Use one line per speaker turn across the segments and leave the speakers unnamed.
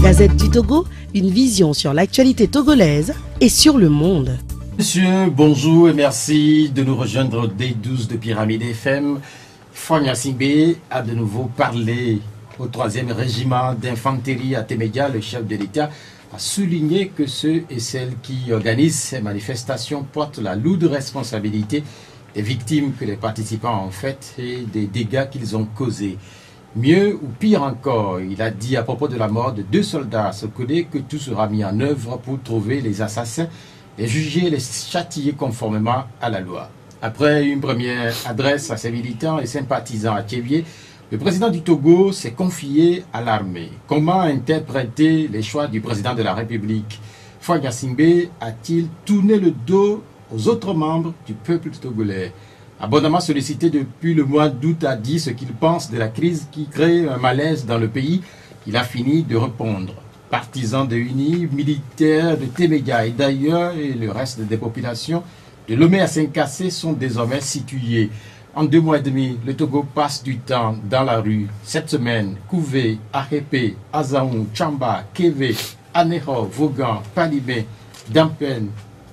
Gazette du Togo, une vision sur l'actualité togolaise et sur le monde.
Monsieur, bonjour et merci de nous rejoindre dès 12 de Pyramide FM. Fogna Singbe a de nouveau parlé au 3e régiment d'infanterie à Témédia. Le chef de l'État a souligné que ceux et celles qui organisent ces manifestations portent la lourde responsabilité des victimes que les participants ont faites et des dégâts qu'ils ont causés. Mieux ou pire encore, il a dit à propos de la mort de 2 soldats à Sokodé que tout sera mis en œuvre pour trouver les assassins, les juger et les châtier conformément à la loi. Après une première adresse à ses militants et sympathisants à Tchévié, le président du Togo s'est confié à l'armée. Comment interpréter les choix du président de la République? Fogna Singbe a-t-il tourné le dos aux autres membres du peuple togolais? Abondamment sollicité depuis le mois d'août, a dit ce qu'il pense de la crise qui crée un malaise dans le pays. Il a fini de répondre. Partisans de UNI, militaires de Témédia et d'ailleurs et le reste des populations de Lomé à Saint-Cassé sont désormais situés. En 2 mois et demi, le Togo passe du temps dans la rue. Cette semaine, Kouvé, Arepe, Azaou, Tchamba, Kévé, Anéro, Vaughan, Palibé, Dampen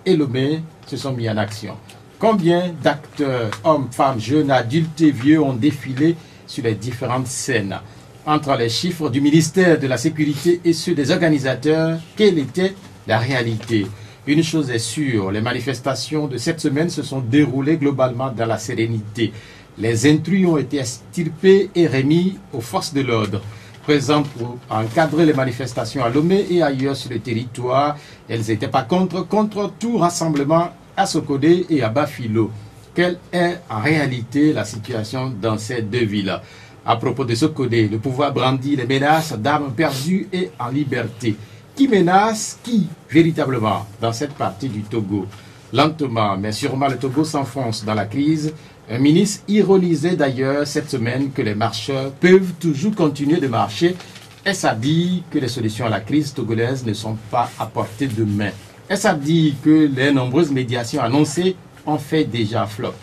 et Lomé se sont mis en action. Combien d'acteurs, hommes, femmes, jeunes, adultes et vieux ont défilé sur les différentes scènes? Entre les chiffres du ministère de la Sécurité et ceux des organisateurs, quelle était la réalité? Une chose est sûre, les manifestations de cette semaine se sont déroulées globalement dans la sérénité. Les intrus ont été extirpés et remis aux forces de l'ordre. Présentes pour encadrer les manifestations à Lomé et ailleurs sur le territoire, elles n'étaient pas contre tout rassemblement à Sokodé et à Bafilo. Quelle est en réalité la situation dans ces 2 villes? À propos de Sokodé, le pouvoir brandit les menaces d'armes perdues et en liberté. Qui menace qui véritablement dans cette partie du Togo? Lentement, mais sûrement, le Togo s'enfonce dans la crise. Un ministre ironisait d'ailleurs cette semaine que les marcheurs peuvent toujours continuer de marcher. Est-ce à dire que les solutions à la crise togolaise ne sont pas à portée de main? Est-ce à dire que les nombreuses médiations annoncées ont fait déjà flop?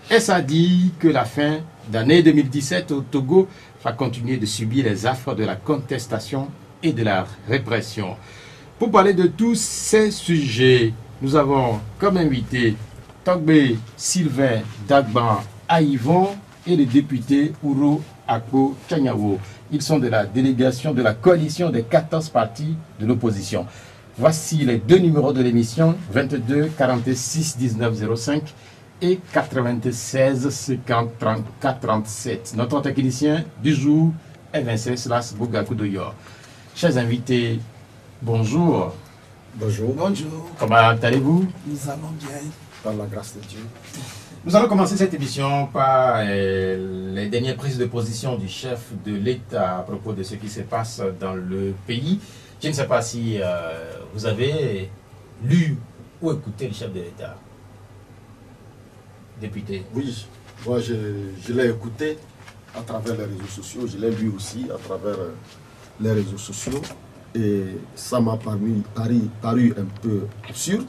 Est-ce à dire que la fin d'année 2017 au Togo va continuer de subir les affres de la contestation et de la répression? Pour parler de tous ces sujets, nous avons comme invité Togbe Sylvain Dagban Aïvon et le député Ouro Ako Tchanyawo. Ils sont de la délégation de la coalition des 14 partis de l'opposition. Voici les 2 numéros de l'émission, 22 46 19 05 et 96 50 34 37. Notre technicien du jour est Vincent Slas Bougakoudoyor. Chers invités, bonjour.
Bonjour. Bonjour.
Comment allez-vous?
Nous allons bien, par la grâce de Dieu.
Nous allons commencer cette émission par les dernières prises de position du chef de l'État à propos de ce qui se passe dans le pays. Je ne sais pas si vous avez lu ou écouté le chef de l'État. Député.
Oui, moi je l'ai écouté à travers les réseaux sociaux, je l'ai lu aussi à travers les réseaux sociaux et ça m'a paru un peu absurde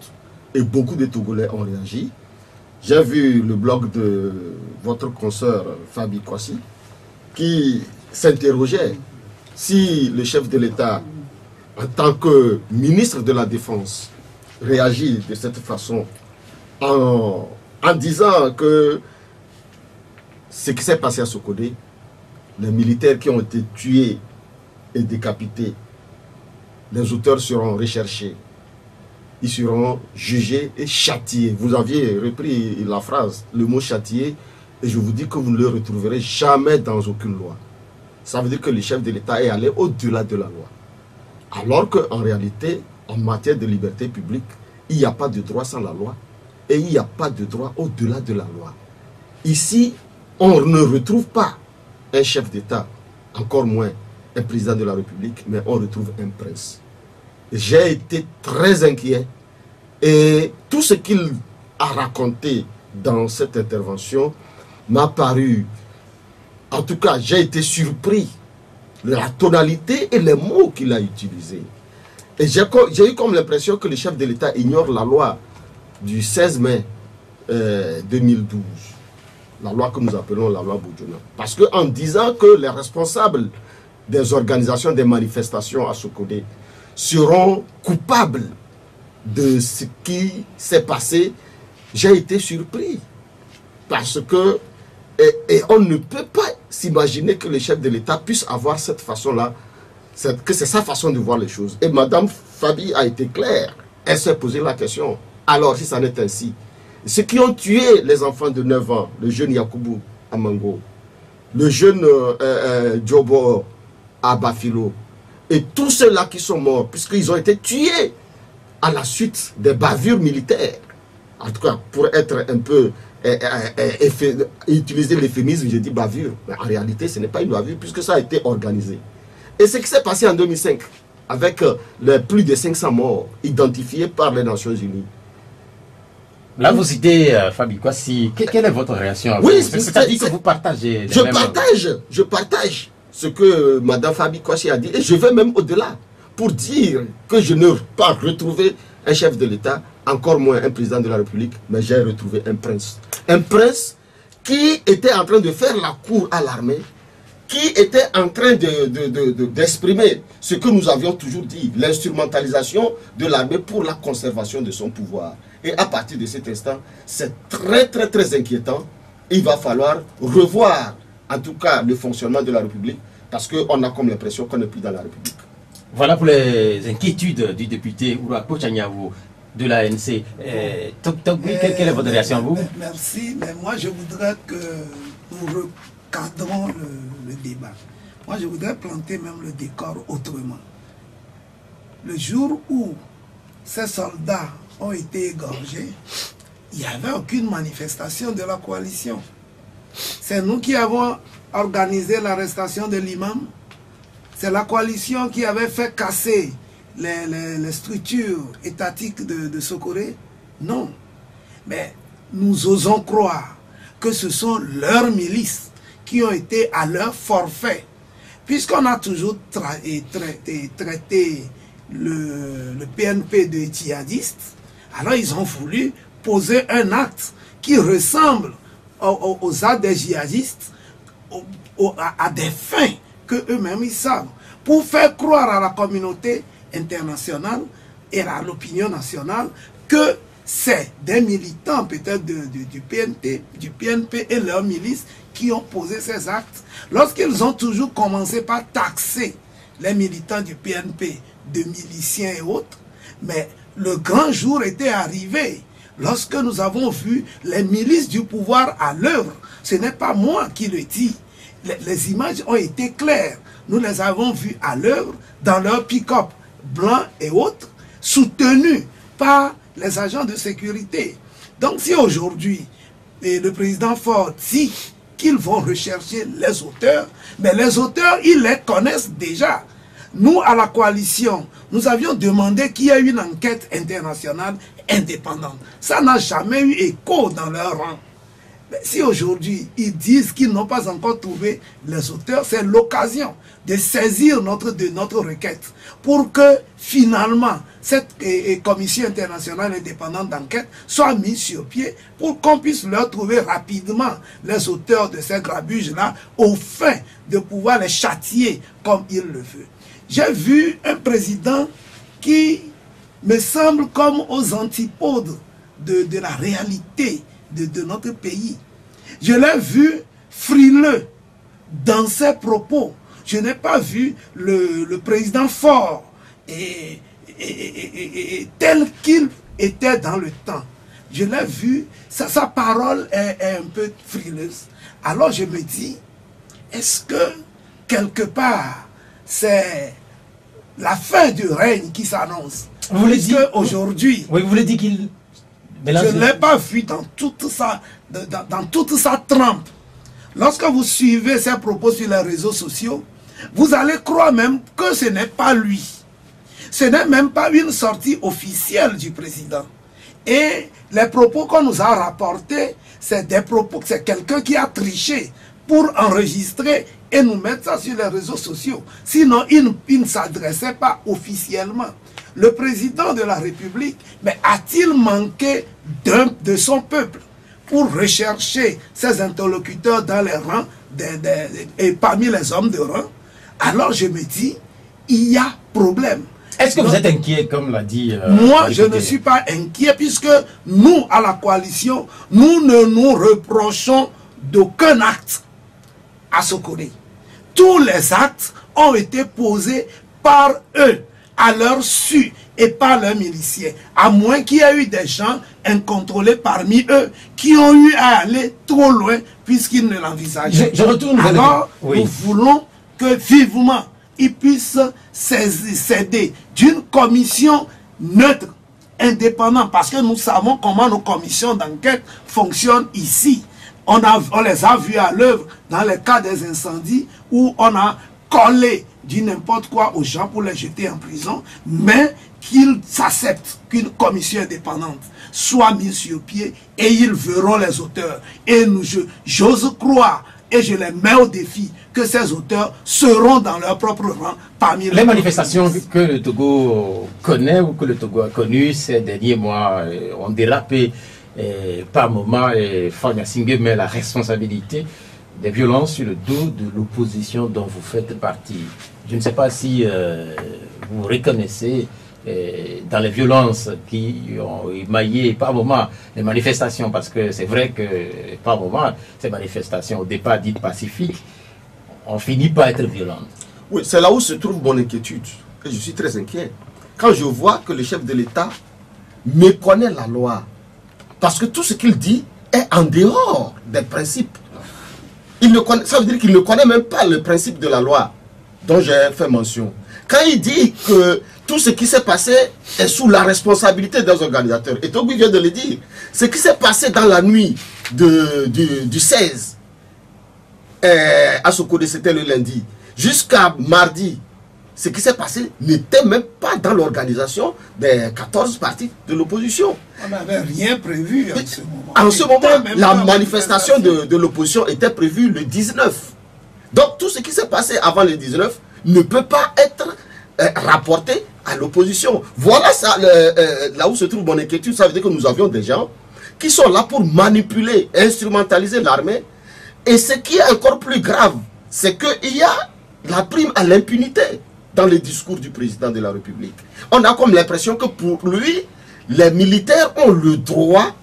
et beaucoup de Togolais ont réagi. J'ai vu le blog de votre consoeur Fabi Kwasi qui s'interrogeait si le chef de l'État en tant que ministre de la Défense réagit de cette façon en disant que ce qui s'est passé à Sokodé, les militaires qui ont été tués et décapités, les auteurs seront recherchés, ils seront jugés et châtiés. Vous aviez repris la phrase, le mot châtié, et je vous dis que vous ne le retrouverez jamais dans aucune loi. Ça veut dire que le chef de l'État est allé au-delà de la loi. Alors qu'en réalité, en matière de liberté publique, il n'y a pas de droit sans la loi. Et il n'y a pas de droit au-delà de la loi. Ici, on ne retrouve pas un chef d'État, encore moins un président de la République, mais on retrouve un prince. J'ai été très inquiet et tout ce qu'il a raconté dans cette intervention m'a paru, en tout cas, j'ai été surpris de la tonalité et les mots qu'il a utilisés. Et j'ai eu comme l'impression que le chef de l'État ignore la loi du 16 mai 2012, la loi que nous appelons la loi Boudjouna. Parce qu'en disant que les responsables des organisations, des manifestations à Sokodé seront coupables de ce qui s'est passé, j'ai été surpris. Parce que, et on ne peut pas s'imaginer que le chef de l'État puisse avoir cette façon-là, que c'est sa façon de voir les choses. Et Madame Fabi a été claire. Elle s'est posé la question. Alors, si ça n'est ainsi, ceux qui ont tué les enfants de 9 ans, le jeune Yakubu Amango, le jeune Djobo Abafilo, et tous ceux-là qui sont morts, puisqu'ils ont été tués à la suite des bavures militaires. En tout cas, pour être un peu utiliser l'euphémisme, je dis bavure. Mais en réalité, ce n'est pas une bavure, puisque ça a été organisé. Et ce qui s'est passé en 2005, avec les plus de 500 morts identifiés par les Nations Unies.
Là, vous citez Fabi Kwasi. Quelle est votre réaction à
Oui,
c'est-à-dire que vous partagez
je partage ce que Mme Fabi Kwasi a dit, et je vais même au-delà pour dire que je n'ai pas retrouvé un chef de l'État, encore moins un président de la République, mais j'ai retrouvé un prince. Un prince qui était en train de faire la cour à l'armée, qui était en train d'exprimer ce que nous avions toujours dit, l'instrumentalisation de l'armée pour la conservation de son pouvoir. Et à partir de cet instant, c'est très inquiétant. Il va falloir revoir, en tout cas, le fonctionnement de la République, parce qu'on a comme l'impression qu'on n'est plus dans la République.
Voilà pour les inquiétudes du député Ourako Tchanyavou de l'ANC. Quelle est votre réaction, vous?
Merci, mais moi je voudrais que nous recadrons le débat. Moi je voudrais planter même le décor autrement. Le jour où ces soldats ont été égorgés, il n'y avait aucune manifestation de la coalition. C'est nous qui avons organisé l'arrestation de l'imam. C'est la coalition qui avait fait casser les structures étatiques de Sokoré. Non. Mais nous osons croire que ce sont leurs milices qui ont été à leur forfait. Puisqu'on a toujours traité le PNP de djihadiste, alors ils ont voulu poser un acte qui ressemble aux actes des djihadistes à des fins que eux-mêmes ils savent, pour faire croire à la communauté internationale et à l'opinion nationale que c'est des militants peut-être du PNP et leurs milices qui ont posé ces actes. Lorsqu'ils ont toujours commencé par taxer les militants du PNP de miliciens et autres, mais le grand jour était arrivé lorsque nous avons vu les milices du pouvoir à l'œuvre. Ce n'est pas moi qui le dis. Les images ont été claires. Nous les avons vues à l'œuvre dans leur pick-up blanc et autres, soutenus par les agents de sécurité. Donc si aujourd'hui, le président Ford dit qu'ils vont rechercher les auteurs, mais les auteurs, ils les connaissent déjà. Nous, à la coalition, nous avions demandé qu'il y ait une enquête internationale indépendante. Ça n'a jamais eu écho dans leur rang. Mais si aujourd'hui, ils disent qu'ils n'ont pas encore trouvé les auteurs, c'est l'occasion de saisir notre requête pour que finalement cette commission internationale indépendante d'enquête soit mise sur pied pour qu'on puisse leur trouver rapidement les auteurs de ces grabuges-là au fin de pouvoir les châtier comme il le veut. J'ai vu un président qui me semble comme aux antipodes de la réalité de notre pays. Je l'ai vu frileux dans ses propos. Je n'ai pas vu le président fort et tel qu'il était dans le temps. Je l'ai vu, sa parole est un peu frileuse. Alors je me dis, est-ce que quelque part c'est la fin du règne qui s'annonce?
Vous voulez dire
aujourd'hui,
oui, vous voulez dire qu'il...
Je ne l'ai pas vu dans toute sa trempe. Lorsque vous suivez ses propos sur les réseaux sociaux, vous allez croire même que ce n'est pas lui. Ce n'est même pas une sortie officielle du président. Et les propos qu'on nous a rapportés, c'est des propos, c'est quelqu'un qui a triché pour enregistrer et nous mettre ça sur les réseaux sociaux. Sinon, il ne s'adressait pas officiellement. Le président de la République, mais a-t-il manqué de son peuple pour rechercher ses interlocuteurs dans les rangs et parmi les hommes de rang? alors je me dis, il y a problème.
Est-ce que vous êtes inquiet, comme l'a dit
moi, je ne suis pas inquiet, puisque nous, à la coalition, nous ne nous reprochons d'aucun acte à Sokone. Tous les actes ont été posés par eux, à leur su et par leurs miliciens. À moins qu'il y ait eu des gens incontrôlés parmi eux qui ont eu à aller trop loin puisqu'ils ne l'envisageaient.
Je retourne vers
Alors,
oui.
nous voulons que vivement ils puissent s'aider d'une commission neutre, indépendante, parce que nous savons comment nos commissions d'enquête fonctionnent ici. On les a vus à l'œuvre dans les cas des incendies où on a collé du n'importe quoi aux gens pour les jeter en prison, mais qu'ils s'acceptent qu'une commission indépendante soit mise sur pied et ils verront les auteurs. Et j'ose croire et je les mets au défi que ces auteurs seront dans leur propre rang parmi
les manifestations que le Togo connaît ou que le Togo a connues ces derniers mois ont dérapé par moments et Fagna Singbe met la responsabilité des violences sur le dos de l'opposition dont vous faites partie. Je ne sais pas si vous reconnaissez dans les violences qui ont émaillé par moments les manifestations, parce que c'est vrai que par moments ces manifestations au départ dites pacifiques ont fini par être violentes.
Oui, c'est là où se trouve mon inquiétude. Et je suis très inquiet. Quand je vois que le chef de l'État méconnaît la loi, parce que tout ce qu'il dit est en dehors des principes. Ça veut dire qu'il ne connaît même pas le principe de la loi dont j'ai fait mention. Quand il dit que tout ce qui s'est passé est sous la responsabilité des organisateurs, et Togo vient de le dire, ce qui s'est passé dans la nuit du 16 à Sokone, c'était le lundi, jusqu'à mardi, ce qui s'est passé n'était même pas dans l'organisation des 14 partis de l'opposition.
On n'avait rien prévu en ce moment.
En ce moment, la manifestation de l'opposition était prévue le 19. Donc tout ce qui s'est passé avant le 19 ne peut pas être rapporté à l'opposition. Voilà ça, là où se trouve mon inquiétude. Ça veut dire que nous avions des gens qui sont là pour manipuler, instrumentaliser l'armée. Et ce qui est encore plus grave, c'est qu'il y a la prime à l'impunité dans les discours du président de la République. On a comme l'impression que pour lui, les militaires ont le droit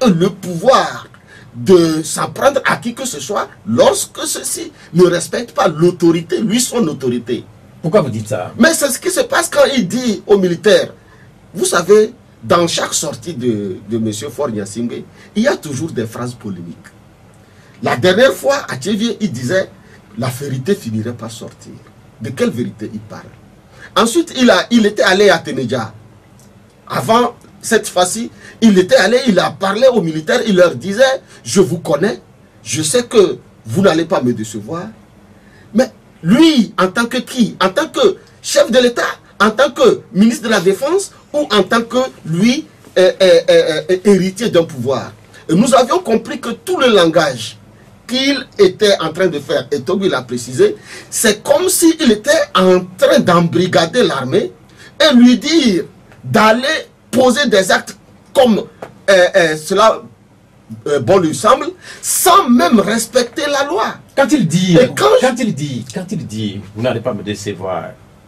et le pouvoir de s'en prendre à qui que ce soit lorsque ceux-ci ne respectent pas l'autorité, lui son autorité.
Pourquoi vous dites ça?
Mais c'est ce qui se passe quand il dit aux militaires. Vous savez, dans chaque sortie de M. Fagna Singbe, il y a toujours des phrases polémiques. La dernière fois, à Tchévier, il disait la vérité finirait par sortir. De quelle vérité il parle? Ensuite, il était allé à Ténéja. Avant cette fois-ci, il a parlé aux militaires, il leur disait, je vous connais, je sais que vous n'allez pas me décevoir. Mais lui, en tant que qui? En tant que chef de l'État? En tant que ministre de la Défense? Ou en tant que lui, héritier d'un pouvoir? Et nous avions compris que tout le langage qu'il était en train de faire, et Togo l'a précisé, c'est comme s'il était en train d'embrigader l'armée et lui dire d'aller poser des actes comme cela bon lui semble, sans même respecter la loi.
Quand il dit, vous n'allez pas me décevoir,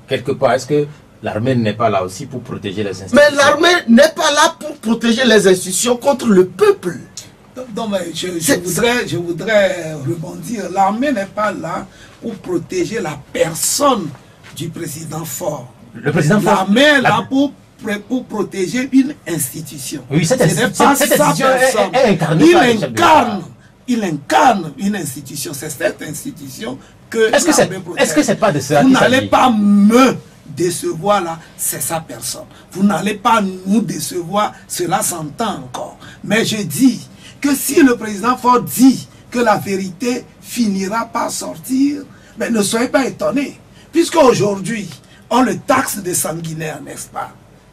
quelque part, est-ce que l'armée n'est pas là aussi pour protéger les institutions?
Mais l'armée n'est pas là pour protéger les institutions contre le peuple.
Non, mais je voudrais rebondir. L'armée n'est pas là pour protéger la personne du président Faure.
Le président Faure.
L'armée est là pour protéger une institution.
Oui, cette institution est incarnée par le chef de l'État.
Il incarne une institution. C'est cette institution que
est-ce que c'est pas de ça?
Vous n'allez pas me décevoir là, c'est sa personne. Vous n'allez pas nous décevoir, cela s'entend encore. Mais je dis que si le président Faure dit que la vérité finira par sortir, mais ne soyez pas étonnés, puisque aujourd'hui, on le taxe de sanguinaire, n'est-ce pas?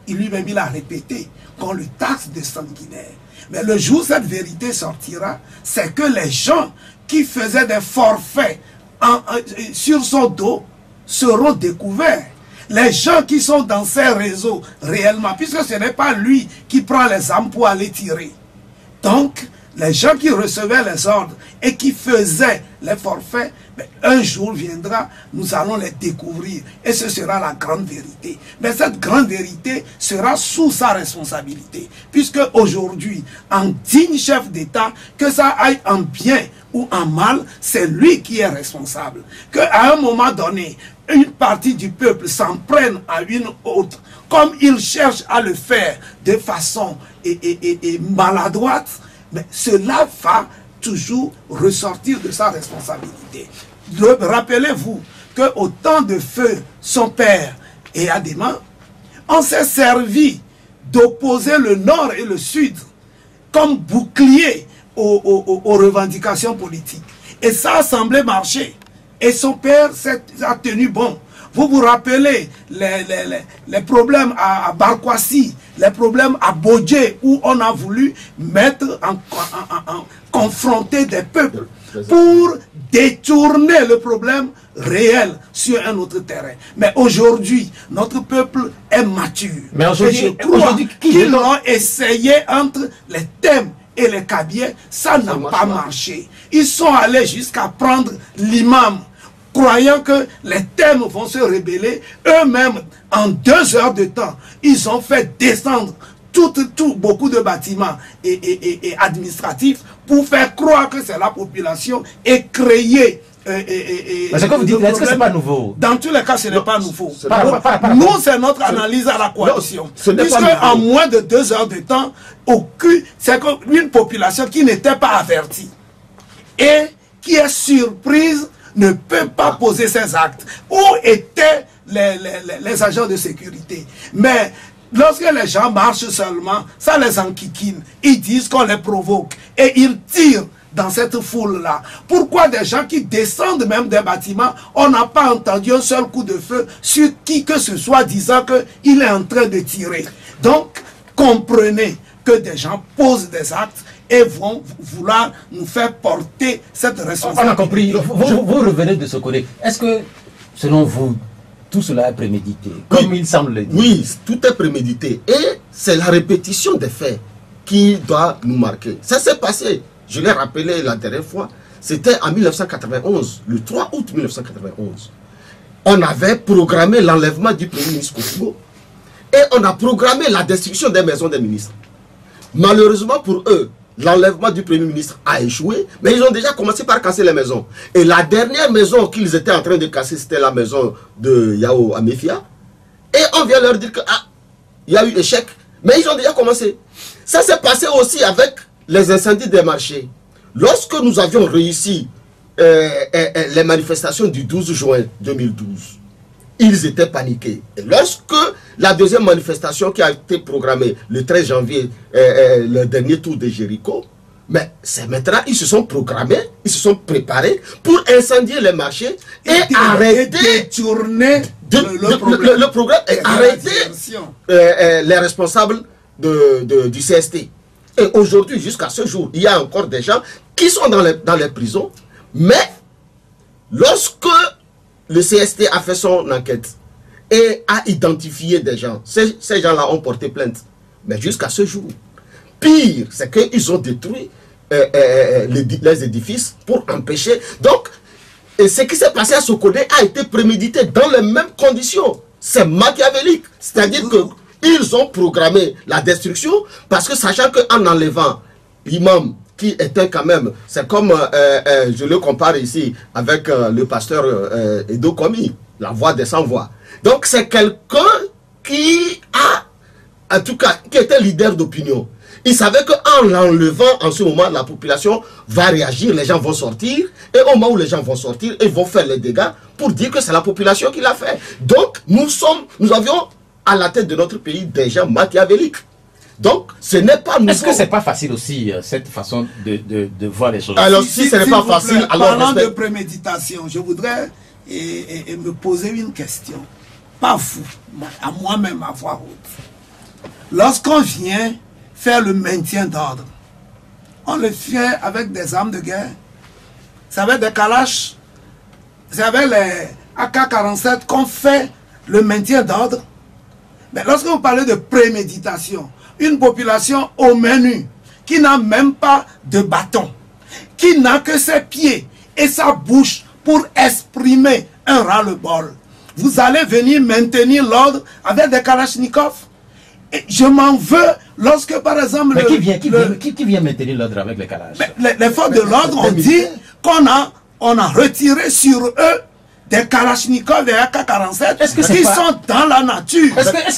Lui-même, il a répété qu'on le taxe de sanguinaire. Mais le jour où cette vérité sortira, c'est que les gens qui faisaient des forfaits sur son dos seront découverts. Les gens qui sont dans ces réseaux réellement, puisque ce n'est pas lui qui prend les armes pour aller tirer. Donc, les gens qui recevaient les ordres et qui faisaient les forfaits Mais un jour viendra, nous allons les découvrir et ce sera la grande vérité. Mais cette grande vérité sera sous sa responsabilité. Puisque aujourd'hui, en digne chef d'État, que ça aille en bien ou en mal, c'est lui qui est responsable. Qu'à un moment donné, une partie du peuple s'en prenne à une autre, comme il cherche à le faire de façon maladroite, mais cela va toujours ressortir de sa responsabilité. Rappelez-vous qu'au temps de feu, son père et Adéma, on s'est servi d'opposer le nord et le sud comme bouclier aux revendications politiques. Et ça a semblé marcher. Et son père a tenu bon. Vous vous rappelez les problèmes à Barkwasi, les problèmes à Bodje, où on a voulu mettre confronter des peuples pour détourner le problème réel sur un autre terrain. Mais aujourd'hui, notre peuple est mature.
Mais aujourd'hui,
je crois qu'ils l'ont essayé entre les thèmes et les cabiers, ça n'a pas marché. Ils sont allés jusqu'à prendre l'imam, croyant que les thèmes vont se rebeller. Eux-mêmes, en 2 heures de temps, ils ont fait descendre beaucoup de bâtiments et administratifs pour faire croire que c'est la population et créer.
Mais ce que vous dites, est-ce que ce n'est pas nouveau?
Dans tous les cas, ce n'est pas nouveau. Nous, c'est notre analyse à la coalition. Puisque en moins de 2 heures de temps, c'est une population qui n'était pas avertie et qui est surprise ne peut pas poser ses actes. Où étaient les agents de sécurité? Mais lorsque les gens marchent seulement, ça les enquiquine. Ils disent qu'on les provoque et ils tirent dans cette foule-là. Pourquoi des gens qui descendent même des bâtiments, on n'a pas entendu un seul coup de feu sur qui que ce soit disant qu'il est en train de tirer? Donc, comprenez que des gens posent des actes et vont vouloir nous faire porter cette responsabilité.
On a compris. Vous revenez de ce côté. Est-ce que, selon vous, tout cela est prémédité, comme il semble le dire?
Oui, tout est prémédité. Et c'est la répétition des faits qui doit nous marquer. Ça s'est passé, je l'ai rappelé la dernière fois, c'était en 1991, le 3 août 1991. On avait programmé l'enlèvement du Premier ministre Kofigo et on a programmé la destruction des maisons des ministres. Malheureusement pour eux, l'enlèvement du Premier ministre a échoué, mais ils ont déjà commencé par casser les maisons. Et la dernière maison qu'ils étaient en train de casser, c'était la maison de Yao Amefia. Et on vient leur dire que il y a eu échec, mais ils ont déjà commencé. Ça s'est passé aussi avec les incendies des marchés. Lorsque nous avions réussi les manifestations du 12 juin 2012, ils étaient paniqués. Et lorsque la deuxième manifestation qui a été programmée le 13 janvier, le dernier tour de Jéricho, mais c'est maintenant, ils se sont programmés, ils se sont préparés pour incendier les marchés et arrêter,
détourner
le programme et arrêter les responsables du CST. Et aujourd'hui, jusqu'à ce jour, il y a encore des gens qui sont dans les prisons, mais lorsque le CST a fait son enquête et a identifié des gens, ces gens-là ont porté plainte. Mais jusqu'à ce jour, pire, c'est qu'ils ont détruit les édifices pour empêcher. Donc, ce qui s'est passé à Sokodé a été prémédité dans les mêmes conditions. C'est machiavélique. C'est-à-dire qu'ils ont programmé la destruction parce que sachant qu'en enlevant l'imam, qui était quand même, c'est comme, je le compare ici avec le pasteur Edo Komi, la voix des sans-voix. Donc c'est quelqu'un qui a, en tout cas, qui était leader d'opinion. Il savait qu'en l'enlevant en ce moment, la population va réagir, les gens vont sortir, et au moment où les gens vont sortir, ils vont faire les dégâts pour dire que c'est la population qui l'a fait. Donc nous avions à la tête de notre pays des gens machiavéliques. Donc, ce n'est pas nouveau.
Est-ce que c'est pas facile aussi, cette façon de voir les choses?
Alors, si ce n'est pas facile, alors...
Parlant de préméditation, je voudrais me poser une question. Pas vous, mais à moi-même, à voix haute. Lorsqu'on vient faire le maintien d'ordre, on le fait avec des armes de guerre. C'est avec des Kalash, c'est avec les AK-47 qu'on fait le maintien d'ordre. Mais lorsque vous parlez de préméditation, une population au menu, qui n'a même pas de bâton, qui n'a que ses pieds et sa bouche pour exprimer un ras-le-bol. Vous allez venir maintenir l'ordre avec des kalachnikovs. Et je m'en veux lorsque, par exemple...
Mais qui vient maintenir l'ordre avec les Kalash?
Les forces de l'ordre ont dit qu'on a retiré sur eux des kalachnikovs et AK-47 qui sont dans la nature.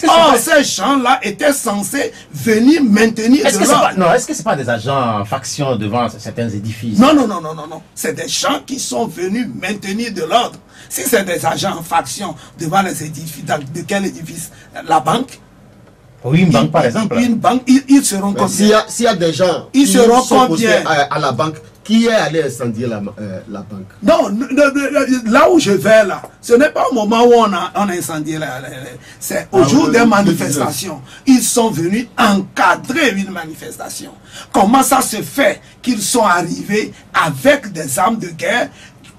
Or, ces gens-là étaient censés venir maintenir de l'ordre.
Non, est-ce que ce n'est pas des agents faction devant certains édifices?
Non. C'est des gens qui sont venus maintenir de l'ordre. Si c'est des agents en faction devant les édifices, de quel édifice? La banque?
Oui, une banque par exemple.
Une banque, ils seront combien?
S'il y a des gens
ils seront
sont
combien
à la banque, qui est allé incendier la banque?
Non, là où je vais là, ce n'est pas au moment où on a incendié, c'est au jour des manifestations. Ils sont venus encadrer une manifestation. Comment ça se fait qu'ils sont arrivés avec des armes de guerre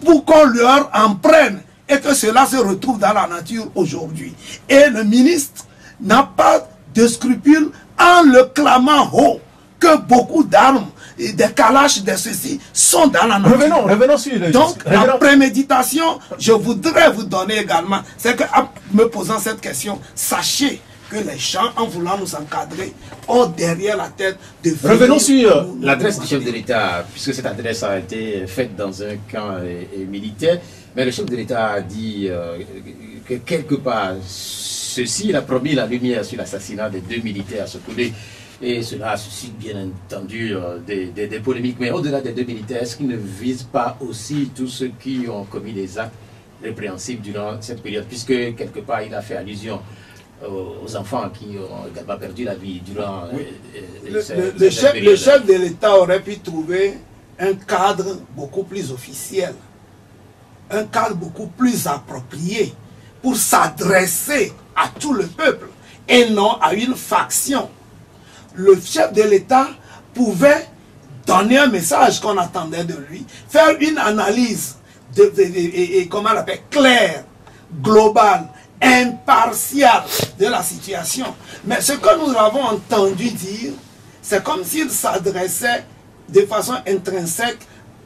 pour qu'on leur en prenne et que cela se retrouve dans la nature aujourd'hui? Et le ministre n'a pas de scrupules en le clamant haut que beaucoup d'armes, des kalash, de ceci, sont dans la nature.
Revenons sur le...
Donc, la préméditation, je voudrais vous donner également, c'est qu'en me posant cette question, sachez que les gens, en voulant nous encadrer, ont derrière la tête de...
Revenons sur l'adresse du chef de l'État, puisque cette adresse a été faite dans un camp militaire, mais le chef de l'État a dit que quelque part, ceci, il a promis la lumière sur l'assassinat des 2 militaires à Sokoudé. Et cela suscite bien entendu des polémiques. Mais au-delà des 2 militaires, est-ce qu'il ne vise pas aussi tous ceux qui ont commis des actes répréhensibles durant cette période? Puisque quelque part, il a fait allusion aux enfants qui ont également perdu la vie durant
le chef de l'État aurait pu trouver un cadre beaucoup plus officiel, un cadre beaucoup plus approprié pour s'adresser à tout le peuple et non à une faction. Le chef de l'État pouvait donner un message qu'on attendait de lui, faire une analyse comment on l'appelle, claire, globale, impartiale de la situation. Mais ce que nous avons entendu dire, c'est comme s'il s'adressait de façon intrinsèque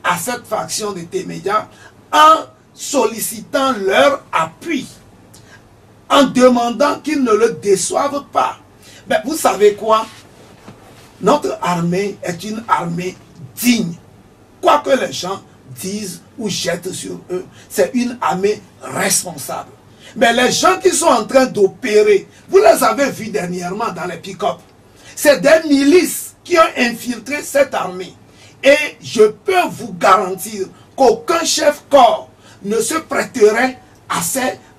à cette faction de T-Média en sollicitant leur appui, en demandant qu'ils ne le déçoivent pas. Mais vous savez quoi? Notre armée est une armée digne. Quoi que les gens disent ou jettent sur eux, c'est une armée responsable. Mais les gens qui sont en train d'opérer, vous les avez vus dernièrement dans les pick-up. C'est des milices qui ont infiltré cette armée. Et je peux vous garantir qu'aucun chef-corps ne se prêterait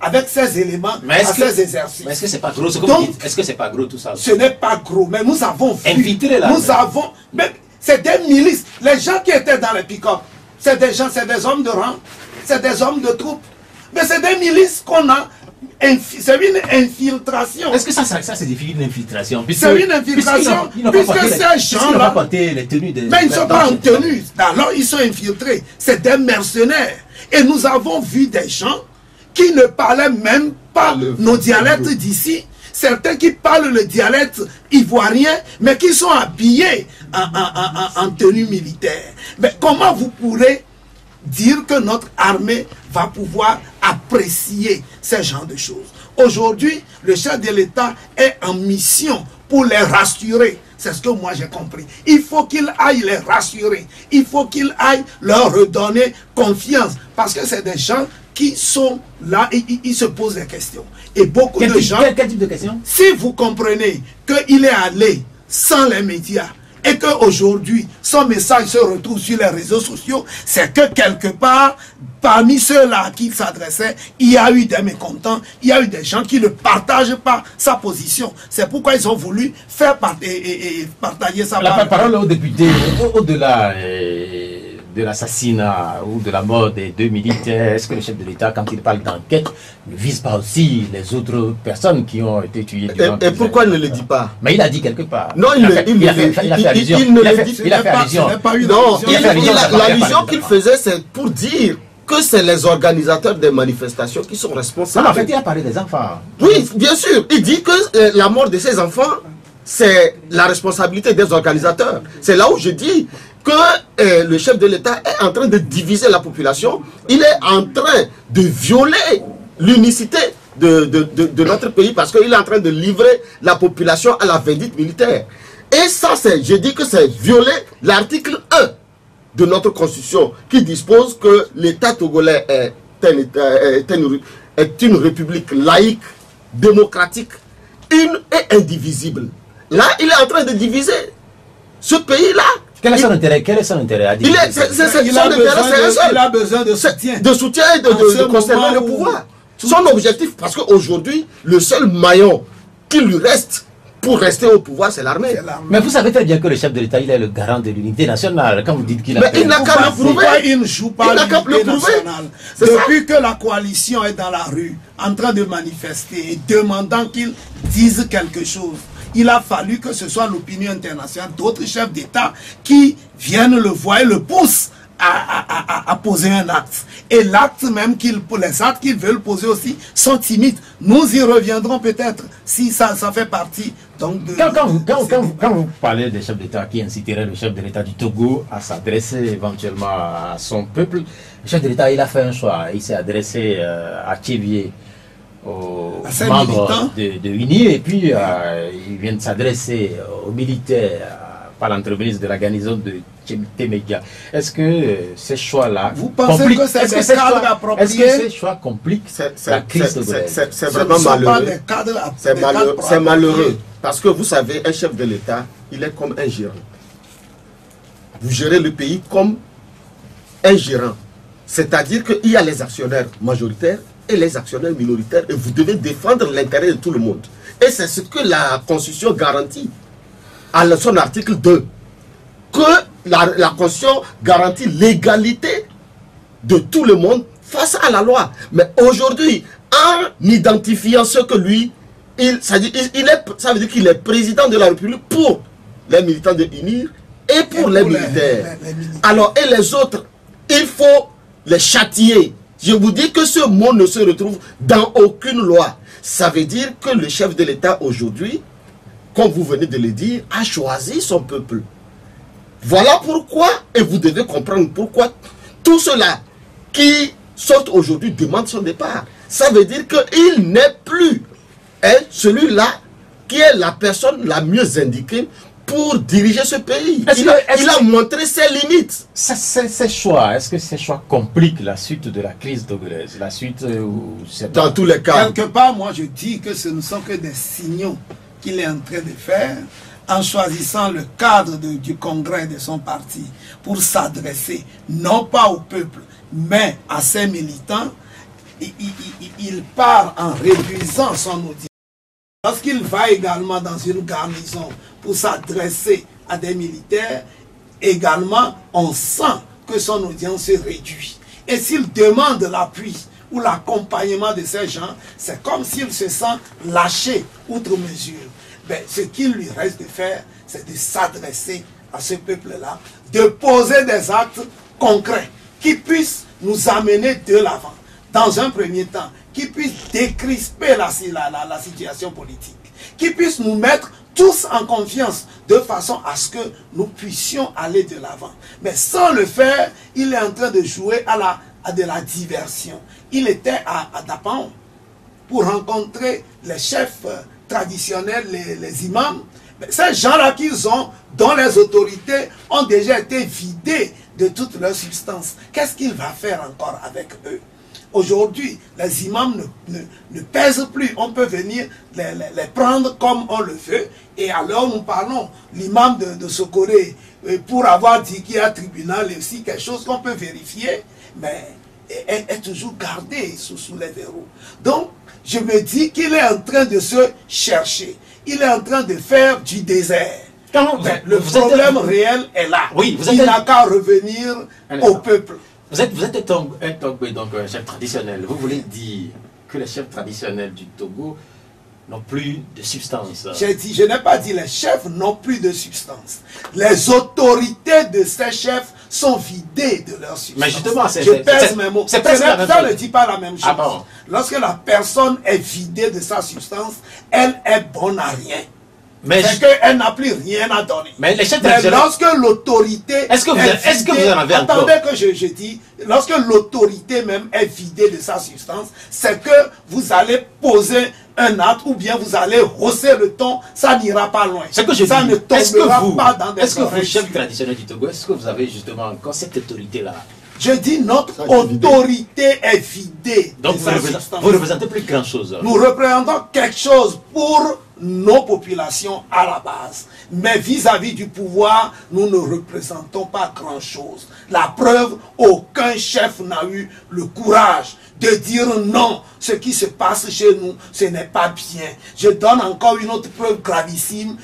avec ces éléments, à ces exercices.
Mais est-ce que c'est pas gros? Est-ce que c'est pas gros tout ça?
Ce n'est pas gros, mais nous avons vu.
Infiltrer là.
Nous avons. C'est des milices. Les gens qui étaient dans les pick-up, c'est des gens, c'est des hommes de rang, c'est des hommes de troupes. Mais c'est des milices qu'on a. C'est une infiltration.
Est-ce que ça c'est une infiltration?
C'est une infiltration, puisque ces gens-là. Mais ils ne sont pas en tenue. Alors ils sont infiltrés. C'est des mercenaires. Et nous avons vu des gens qui ne parlaient même pas nos dialectes d'ici. Certains qui parlent le dialecte ivoirien, mais qui sont habillés en tenue militaire. Mais comment vous pourrez dire que notre armée va pouvoir apprécier ce genre de choses? Aujourd'hui, le chef de l'État est en mission pour les rassurer. C'est ce que moi j'ai compris. Il faut qu'il aille les rassurer. Il faut qu'il aille leur redonner confiance. Parce que c'est des gens qui sont là et ils se posent des questions. Et beaucoup de gens...
Quel type de questions?
Si vous comprenez qu'il est allé sans les médias et qu'aujourd'hui, son message se retrouve sur les réseaux sociaux, c'est que quelque part, parmi ceux-là qui s'adressaient, il y a eu des mécontents, il y a eu des gens qui ne partagent pas sa position. C'est pourquoi ils ont voulu faire partager sa
La parole aux députés, au-delà de l'assassinat ou de la mort des 2 militaires, est-ce que le chef de l'État, quand il parle d'enquête, ne vise pas aussi les autres personnes qui ont été tuées durant
et pourquoi il ne le dit pas?
Mais il a dit quelque part.
Non, il a fait allusion.
Il a fait allusion.
Non, l'allusion qu'il faisait, c'est pour dire que c'est les organisateurs des manifestations qui sont responsables.
Non, en fait, il a parlé des enfants.
Oui, bien sûr. Il dit que la mort de ces enfants, c'est la responsabilité des organisateurs. C'est là où je dis, que le chef de l'État est en train de diviser la population, il est en train de violer l'unicité de notre pays parce qu'il est en train de livrer la population à la vindicte militaire. Et ça, je dis que c'est violer l'article 1 de notre constitution qui dispose que l'État togolais est une république laïque, démocratique, une et indivisible. Là, il est en train de diviser ce pays-là.
Quel est son intérêt? Quel est son intérêt à diviser?
Il a besoin de soutien. De soutien et de conserver le pouvoir. Son objectif, parce qu'aujourd'hui, le seul maillon qui lui reste pour rester au pouvoir, c'est l'armée.
Mais vous savez très bien que le chef de l'État, il est le garant de l'unité nationale. Quand vous dites qu'il a...
Mais il n'a qu'à le prouver.
Il ne joue pas l'unité nationale. Depuis que la coalition est dans la rue, en train de manifester et demandant qu'il dise quelque chose, il a fallu que ce soit l'opinion internationale, d'autres chefs d'État qui viennent le voir et le poussent à poser un acte. Et l'acte même, les actes qu'ils veulent poser aussi sont timides. Nous y reviendrons peut-être si ça fait partie donc, de...
Quand vous parlez des chefs d'État qui inciteraient le chef de l'État du Togo à s'adresser éventuellement à son peuple, le chef de l'État, il a fait un choix. Il s'est adressé à Tchévier, aux membres de UNI, et puis il vient de s'adresser aux militaires par l'entreprise de la garnison de Temeja. Est-ce que ces choix-là...
Vous pensez que c'est des cadres appropriés?
Est-ce que ces choix compliquent la crise togolaise?
C'est vraiment malheureux. C'est malheureux. Parce que vous savez, un chef de l'État, il est comme un gérant. Vous gérez le pays comme un gérant. C'est-à-dire qu'il y a les actionnaires majoritaires et les actionnaires minoritaires et vous devez défendre l'intérêt de tout le monde. Et c'est ce que la Constitution garantit à son article 2. Que la Constitution garantit l'égalité de tout le monde face à la loi. Mais aujourd'hui, en identifiant ce que lui, ça veut dire qu'il est président de la République pour les militants de UNIR et pour les militaires. Alors, et les autres, il faut les châtier. Je vous dis que ce mot ne se retrouve dans aucune loi. Ça veut dire que le chef de l'État aujourd'hui, comme vous venez de le dire, a choisi son peuple. Voilà pourquoi, et vous devez comprendre pourquoi, tous ceux-là qui sortent aujourd'hui demandent son départ. Ça veut dire qu'il n'est plus celui-là qui est la personne la mieux indiquée pour diriger ce pays. Il a montré ses limites.
Ces choix, est-ce que ces choix compliquent la suite de la crise togolaise? La suite
dans tous les cas.
Quelque part, moi je dis que ce ne sont que des signaux qu'il est en train de faire en choisissant le cadre du congrès de son parti pour s'adresser non pas au peuple mais à ses militants. Il part en réduisant son audience. Lorsqu'il va également dans une garnison pour s'adresser à des militaires, également on sent que son audience se réduit. Et s'il demande l'appui ou l'accompagnement de ces gens, c'est comme s'il se sent lâché outre mesure. Ben, ce qu'il lui reste de faire, c'est de s'adresser à ce peuple-là, de poser des actes concrets qui puissent nous amener de l'avant. Dans un premier temps, qui puissent décrisper la situation politique, qui puissent nous mettre tous en confiance de façon à ce que nous puissions aller de l'avant. Mais sans le faire, il est en train de jouer à de la diversion. Il était à Dapan pour rencontrer les chefs traditionnels, les imams. Ces gens-là qu'ils ont, dont les autorités ont déjà été vidées de toute leur substance. Qu'est-ce qu'il va faire encore avec eux? Aujourd'hui, les imams ne pèsent plus. On peut venir les prendre comme on le veut. Et alors nous parlons, l'imam de Sokoré, pour avoir dit qu'il y a un tribunal et aussi quelque chose qu'on peut vérifier, mais est toujours gardé sous les verrous. Donc, je me dis qu'il est en train de se chercher. Il est en train de faire du désert. Le problème réel est là.
Oui,
il n'a qu'à revenir au peuple.
Vous êtes un Togolais, donc un chef traditionnel. Vous voulez dire que les chefs traditionnels du Togo n'ont plus de substance?
Je n'ai pas dit les chefs n'ont plus de substance. Les autorités de ces chefs sont vidées de leur substance.
Mais justement,
je pèse mes mots.
Ça
ne dit pas la même chose.
Ah bon?
Lorsque la personne est vidée de sa substance, elle est bonne à rien. c'est qu'elle n'a plus rien à donner.
Mais les chefs
Mais lorsque l'autorité
est-ce que vous en avez encore?
Attendez que je dis, lorsque l'autorité même est vidée de sa substance, c'est que vous allez poser un acte ou bien vous allez hausser le ton, ça n'ira pas loin.
C'est que je
ça
dis,
ne tombera pas dans des
Est-ce que vous,
oreilles.
chef traditionnel du Togo, est-ce que vous avez justement encore cette autorité-là?
Je dis notre autorité est vidée.
Donc vous représentez plus grand chose.
Nous représentons quelque chose pour nos populations à la base. Mais vis-à-vis du pouvoir, nous ne représentons pas grand chose. La preuve, aucun chef n'a eu le courage de dire non, ce qui se passe chez nous, ce n'est pas bien. Je donne encore une autre preuve gravissime.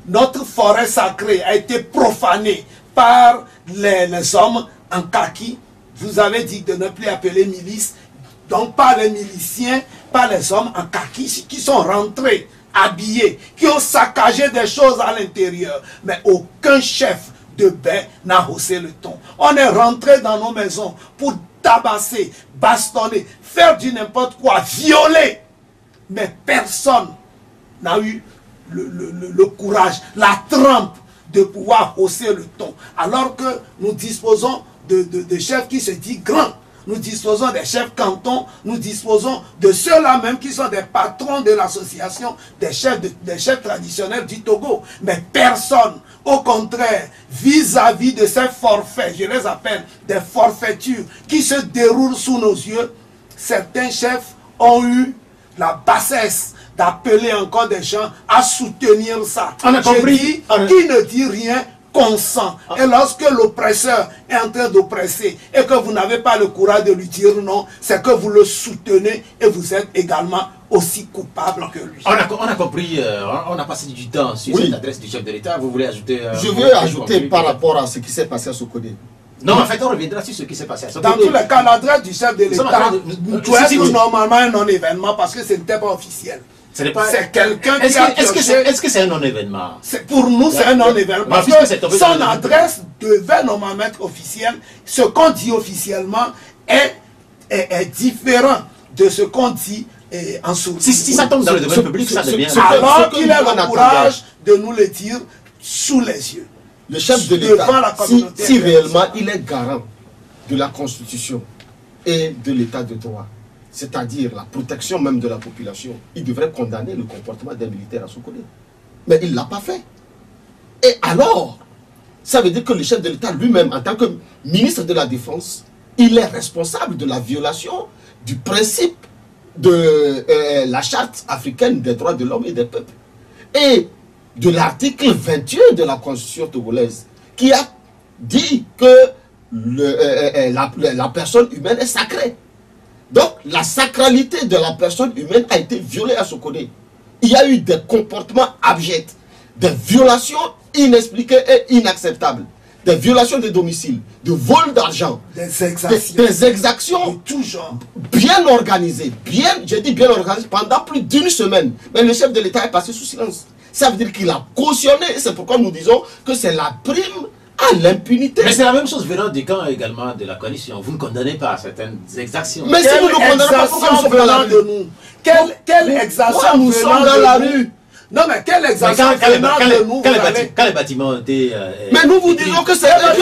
Notre forêt sacrée a été profanée par les hommes en kaki. Vous avez dit de ne plus appeler milice, donc pas les miliciens, pas les hommes en kaki qui sont rentrés, habillés, qui ont saccagé des choses à l'intérieur. Mais aucun chef de baie n'a haussé le ton. On est rentré dans nos maisons pour tabasser, bastonner, faire du n'importe quoi, violer. Mais personne n'a eu le courage, la trempe de pouvoir hausser le ton. Alors que nous disposons de chefs qui se disent grands. Nous disposons des chefs cantons, nous disposons de ceux-là même qui sont des patrons de l'association des chefs traditionnels du Togo. Mais personne, au contraire, vis-à-vis de ces forfaits, je les appelle des forfaitures qui se déroulent sous nos yeux, certains chefs ont eu la bassesse d'appeler encore des gens à soutenir ça.
On a compris.
Qui ne dit rien consent. Et lorsque l'oppresseur est en train d'oppresser et que vous n'avez pas le courage de lui dire non, c'est que vous le soutenez et vous êtes également aussi coupable que lui.
On a compris, on a passé du temps sur cette adresse du chef de l'État. Vous voulez ajouter
je veux ajouter par rapport à ce qui s'est passé à Sokodé.
Non, en fait, on reviendra sur ce qui s'est passé à Sokodé.
Dans tous les cas, l'adresse du chef de l'État doit être normalement un non-événement parce que ce n'était pas officiel. C'est quelqu'un qui a
Est-ce que c'est un non-événement?
Pour nous, c'est un non-événement. Parce que son adresse devait normalement être officielle. Ce qu'on dit officiellement est différent de ce qu'on dit en sourdine.
Si ça tombe dans le domaine public, ça devient...
Alors qu'il a le courage de nous le dire sous les yeux.
Le chef de l'État, si réellement il est garant de la Constitution et de l'État de droit, c'est-à-dire la protection même de la population, il devrait condamner le comportement des militaires à Sokodé. Mais il ne l'a pas fait. Et alors, ça veut dire que le chef de l'État lui-même, en tant que ministre de la Défense, il est responsable de la violation du principe de la charte africaine des droits de l'homme et des peuples. Et de l'article 21 de la Constitution togolaise, qui a dit que la personne humaine est sacrée. Donc, la sacralité de la personne humaine a été violée à Sokodé. Il y a eu des comportements abjects, des violations inexpliquées et inacceptables, des violations de domicile, de vol d'argent, des exactions
de tout genre,
bien organisées, je dis bien organisées, pendant plus d'une semaine. Mais le chef de l'État est passé sous silence. Ça veut dire qu'il a cautionné, c'est pourquoi nous disons que c'est la prime à l'impunité.
Mais c'est la même chose venant du camp également de la coalition. Vous ne condamnez pas certaines exactions.
Mais si nous ne condamnons pas, pourquoi nous sommes dans la rue?
Quelle exaction
nous sommes dans la rue?
Non, mais quelle exaction venant de nous?
Quand les bâtiments ont été...
mais nous vous disons que c'est eux qui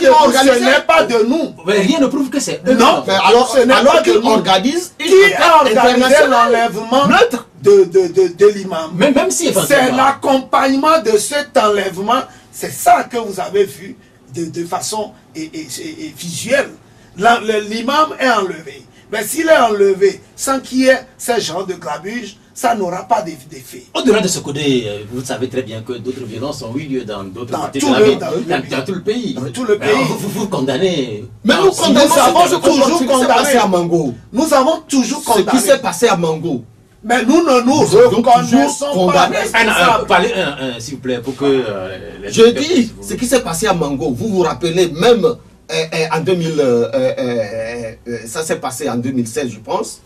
ont organisé.
Ce n'est pas de nous.
Mais rien ne prouve que c'est eux.
Non, alors qu'ils organisent
qui a organisé l'enlèvement de l'imam.
Même si
c'est l'accompagnement de cet enlèvement. C'est ça que vous avez vu de façon visuelle. L'imam est enlevé. Mais s'il est enlevé sans qu'il y ait ce genre de grabuge, ça n'aura pas d'effet.
Au-delà de ce côté, vous savez très bien que d'autres violences ont eu lieu dans d'autres parties de la ville, dans tout le pays.
Dans tout le pays.
Vous condamnez.
Mais nous condamnons,
nous avons toujours condamné
à Mango.
Nous avons toujours condamné.
Ce qui s'est passé à Mango.
Mais nous ne nous reconnaissons pas.
S'il vous plaît, pour que...
je dis, ce qui s'est passé à Mango, vous vous rappelez même en 2000, ça s'est passé en 2016, je pense.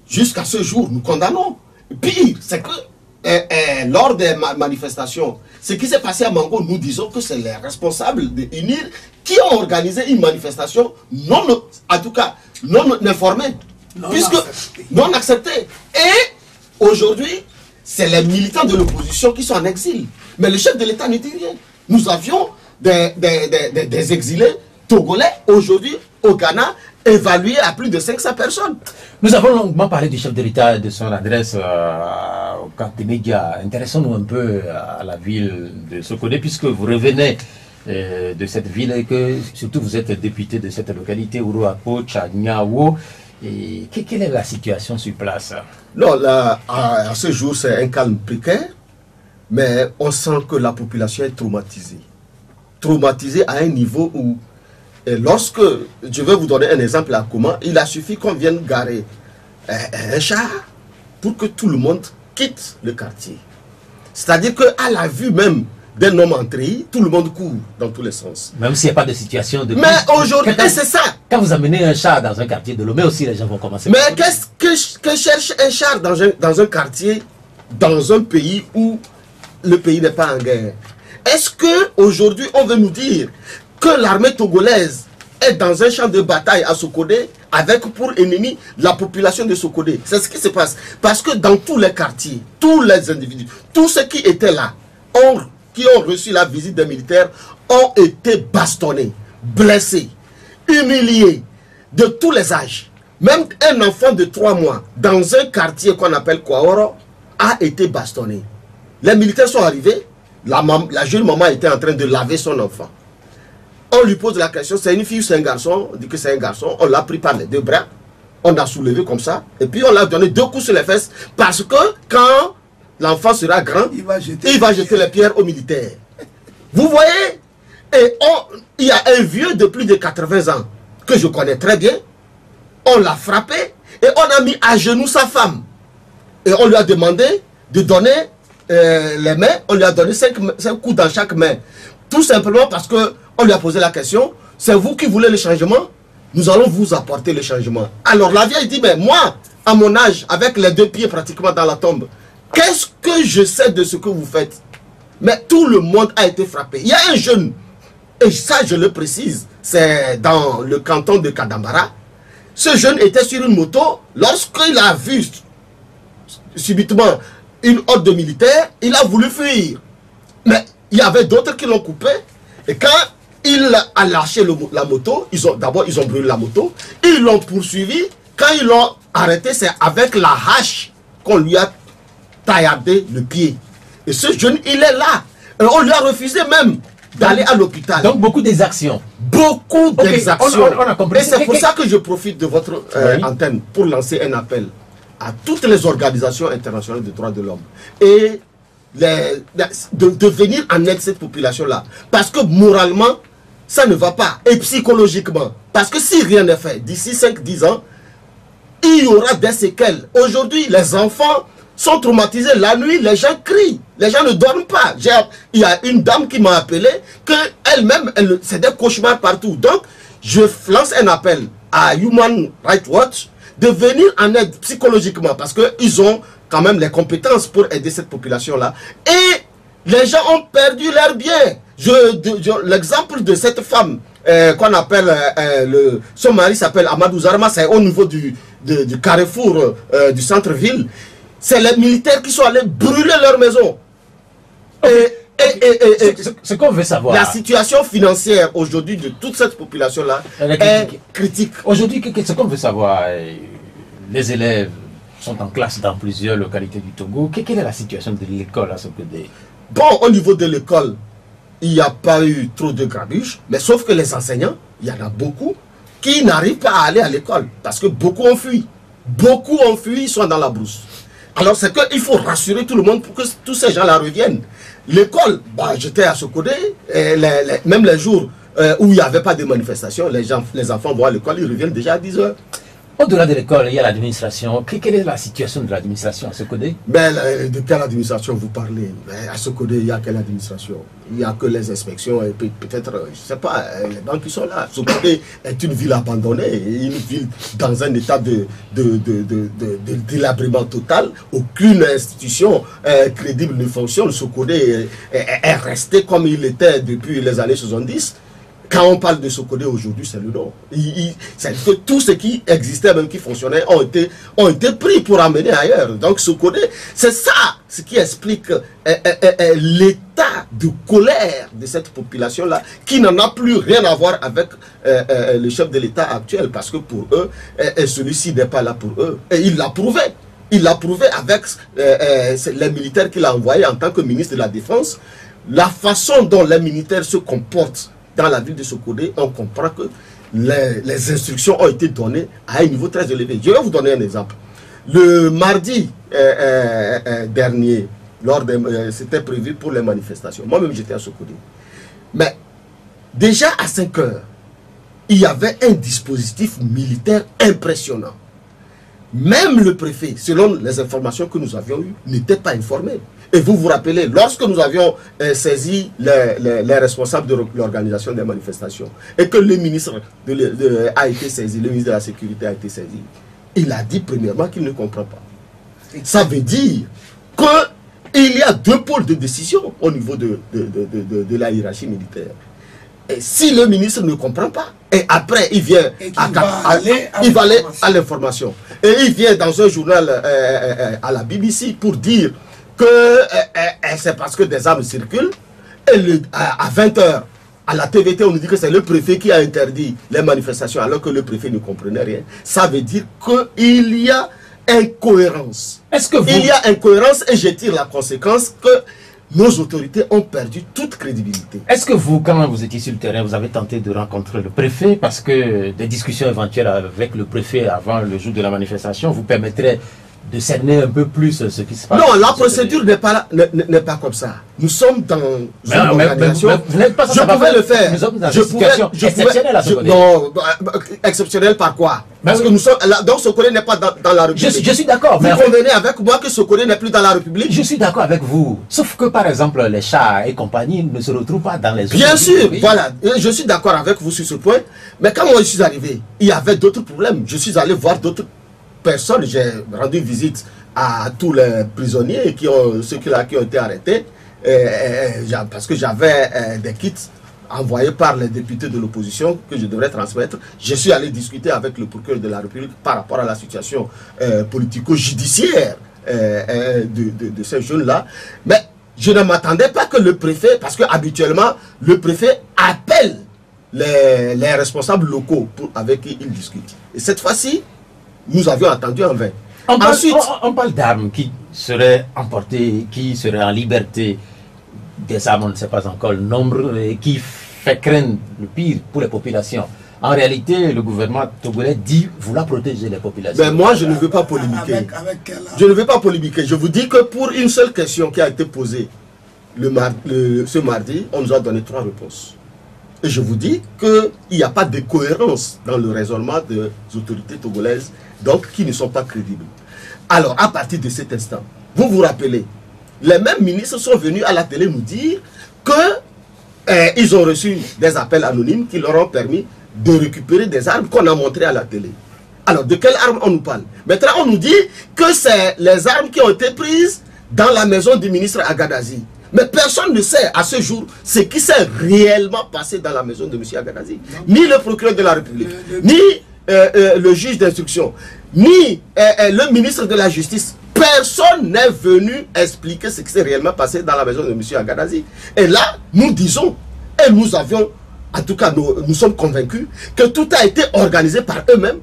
Jusqu'à ce jour, nous condamnons. Pire, c'est que lors des manifestations, ce qui s'est passé à Mango, nous disons que c'est les responsables de UNIR qui ont organisé une manifestation en tout cas, non informée. Non acceptée. Et aujourd'hui, c'est les militants de l'opposition qui sont en exil. Mais le chef de l'État ne dit rien. Nous avions des exilés togolais aujourd'hui au Ghana évalués à plus de 500 personnes.
Nous avons longuement parlé du chef de l'État et de son adresse au camp des médias. Intéressons-nous un peu à la ville de Sokodé, puisque vous revenez de cette ville et que surtout vous êtes député de cette localité, Uruako, Tchagnawo. Et quelle est la situation sur place?
Non, là, à ce jour, c'est un calme précaire, mais on sent que la population est traumatisée. Traumatisée à un niveau où, et lorsque, je vais vous donner un exemple à comment, il a suffi qu'on vienne garer un char pour que tout le monde quitte le quartier. C'est-à-dire qu'à la vue même d'un homme entré, tout le monde court dans tous les sens.
Même s'il n'y a pas de situation de...
Mais aujourd'hui, c'est ça.
Quand vous amenez un char dans un quartier de Lomé aussi, les gens vont commencer...
Mais qu'est-ce que cherche un char dans un quartier, dans un pays où le pays n'est pas en guerre? Est-ce qu'aujourd'hui, on veut nous dire que l'armée togolaise est dans un champ de bataille à Sokodé avec pour ennemi la population de Sokodé? C'est ce qui se passe. Parce que dans tous les quartiers, tous les individus, tous ceux qui étaient là, qui ont reçu la visite des militaires, ont été bastonnés, blessés, humiliés, de tous les âges. Même un enfant de 3 mois, dans un quartier qu'on appelle Kwaoro, a été bastonné. Les militaires sont arrivés, la jeune maman était en train de laver son enfant. On lui pose la question, c'est une fille ou c'est un garçon? On dit que c'est un garçon, on l'a pris par les 2 bras, on a soulevé comme ça, et puis on l'a donné 2 coups sur les fesses, parce que quand l'enfant sera grand, il va jeter les pierres aux militaires. Vous voyez? Et il y a un vieux de plus de 80 ans, que je connais très bien, on l'a frappé, et on a mis à genoux sa femme. Et on lui a demandé de donner les mains, on lui a donné 5 coups dans chaque main. Tout simplement parce qu'on lui a posé la question, c'est vous qui voulez le changement? Nous allons vous apporter le changement. Alors la vieille dit, mais moi, à mon âge, avec les 2 pieds pratiquement dans la tombe, qu'est-ce que je sais de ce que vous faites? Mais tout le monde a été frappé. Il y a un jeune, et ça je le précise, c'est dans le canton de Kadambara. Ce jeune était sur une moto, lorsqu'il a vu subitement une horde de militaires, il a voulu fuir. Mais il y avait d'autres qui l'ont coupé. Et quand il a lâché la moto, d'abord ils ont brûlé la moto, ils l'ont poursuivi. Quand ils l'ont arrêté, c'est avec la hache qu'on lui a tailladé le pied. Et ce jeune, il est là. Et on lui a refusé même d'aller à l'hôpital.
Donc beaucoup d'exactions.
Beaucoup d'exactions.
On a compris.
Et c'est pour ça que je profite de votre antenne pour lancer un appel à toutes les organisations internationales de droits de l'homme et de venir en aide cette population-là. Parce que moralement, ça ne va pas. Et psychologiquement. Parce que si rien n'est fait, d'ici 5-10 ans, il y aura des séquelles. Aujourd'hui, les enfants sont traumatisés. La nuit, les gens crient. Les gens ne dorment pas. Il y a une dame qui m'a appelé qu'elle-même, c'est des cauchemars partout. Donc, je lance un appel à Human Rights Watch de venir en aide psychologiquement parce qu'ils ont quand même les compétences pour aider cette population-là. Et les gens ont perdu leurs biens. L'exemple de cette femme qu'on appelle, son mari s'appelle Amadou Zarma, c'est au niveau du carrefour du centre-ville. C'est les militaires qui sont allés brûler leur maison.
Ce qu'on veut savoir.
La situation financière aujourd'hui de toute cette population-là est critique.
Aujourd'hui, ce qu'on veut savoir, les élèves sont en classe dans plusieurs localités du Togo. Quelle est la situation de l'école à Sokodé?
Bon, au niveau de l'école, il n'y a pas eu trop de grabuge, mais sauf que les enseignants, il y en a beaucoup qui n'arrivent pas à aller à l'école parce que beaucoup ont fui. Beaucoup ont fui, ils sont dans la brousse. Alors c'est qu'il faut rassurer tout le monde pour que tous ces gens-là reviennent. L'école, bah, j'étais à Sokodé, même les jours où il n'y avait pas de manifestation, les enfants vont à l'école, ils reviennent déjà à 10 h.
Au-delà de l'école, il y a l'administration. Quelle est la situation de l'administration à Sokodé?
De quelle administration vous parlez? À Sokodé, il n'y a quelle administration? Il n'y a que les inspections et peut-être, je ne sais pas, les banques qui sont là. Sokodé est une ville abandonnée, une ville dans un état de délabrement total. Aucune institution crédible ne fonctionne. Sokodé est resté comme il était depuis les années 70. Quand on parle de Socodé aujourd'hui, c'est le nom. C'est que tout ce qui existait, même qui fonctionnait, ont été pris pour amener ailleurs. Donc Socodé, c'est ça ce qui explique l'état de colère de cette population-là, qui n'en a plus rien à voir avec le chef de l'État actuel, parce que pour eux, celui-ci n'est pas là pour eux. Et il l'a prouvé. Il l'a prouvé avec les militaires qu'il a envoyés en tant que ministre de la Défense. La façon dont les militaires se comportent dans la ville de Socodé, on comprend que les instructions ont été données à un niveau très élevé. Je vais vous donner un exemple. Le mardi dernier, c'était prévu pour les manifestations. Moi-même, j'étais à Socodé. Mais déjà à 5 heures, il y avait un dispositif militaire impressionnant. Même le préfet, selon les informations que nous avions eues, n'était pas informé. Et vous vous rappelez, lorsque nous avions saisi les responsables de l'organisation des manifestations, et que le ministre a été saisi, le ministre de la Sécurité a été saisi, il a dit premièrement qu'il ne comprend pas. Ça veut dire qu'il y a 2 pôles de décision au niveau de la hiérarchie militaire. Et si le ministre ne comprend pas, et après il vient il va aller à l'information, et il vient dans un journal à la BBC pour dire que c'est parce que des armes circulent, et à 20 h à la TVT on nous dit que c'est le préfet qui a interdit les manifestations alors que le préfet ne comprenait rien. Ça veut dire qu'il y a incohérence. Il y a incohérence, et je tire la conséquence que nos autorités ont perdu toute crédibilité.
Est-ce que vous, quand vous étiez sur le terrain, vous avez tenté de rencontrer le préfet, parce que des discussions éventuelles avec le préfet avant le jour de la manifestation vous permettraient de cerner un peu plus ce qui se passe?
Non, la procédure n'est pas comme ça. Nous sommes dans une organisation.
Vous n'êtes pas,
je pouvais le faire.
Nous sommes dans une situation exceptionnelle à Socodé.
Non, exceptionnelle par quoi? Parce que nous sommes là, donc Socodé n'est pas dans la République.
Je suis d'accord.
Vous convenez avec moi que Socodé n'est plus dans la République?
Je suis d'accord avec vous. Sauf que par exemple, les chats et compagnie ne se retrouvent pas dans les...
Bien sûr, voilà. Je suis d'accord avec vous sur ce point. Mais quand moi je suis arrivé, il y avait d'autres problèmes. Je suis allé voir d'autres personnes. J'ai rendu visite à tous les prisonniers, ceux qui ont été arrêtés, parce que j'avais des kits envoyés par les députés de l'opposition que je devrais transmettre. Je suis allé discuter avec le procureur de la République par rapport à la situation politico-judiciaire de ces jeunes-là. Mais je ne m'attendais pas que le préfet, parce que habituellement le préfet appelle les responsables locaux avec qui il discute. Et cette fois-ci, nous avions attendu en vain.
On parle d'armes qui seraient emportées, qui seraient en liberté. Des armes, on ne sait pas encore le nombre, et qui fait craindre le pire pour les populations. En réalité, le gouvernement togolais dit vouloir protéger les populations.
Mais moi, je ne veux pas polémiquer. Je ne veux pas polémiquer. Je vous dis que pour une seule question qui a été posée ce mardi, on nous a donné 3 réponses. Et je vous dis qu'il n'y a pas de cohérence dans le raisonnement des autorités togolaises, donc qui ne sont pas crédibles. Alors, à partir de cet instant, vous vous rappelez, les mêmes ministres sont venus à la télé nous dire qu'ils ont reçu des appels anonymes qui leur ont permis de récupérer des armes qu'on a montrées à la télé. Alors, de quelles armes on nous parle? Maintenant, on nous dit que c'est les armes qui ont été prises dans la maison du ministre Agadazi. Mais personne ne sait à ce jour ce qui s'est réellement passé dans la maison de M. Agadazi. Ni le procureur de la République, ni le juge d'instruction, ni le ministre de la Justice. Personne n'est venu expliquer ce qui s'est réellement passé dans la maison de M. Agadazi. Et là, nous disons, et nous avions, en tout cas, nous sommes convaincus que tout a été organisé par eux-mêmes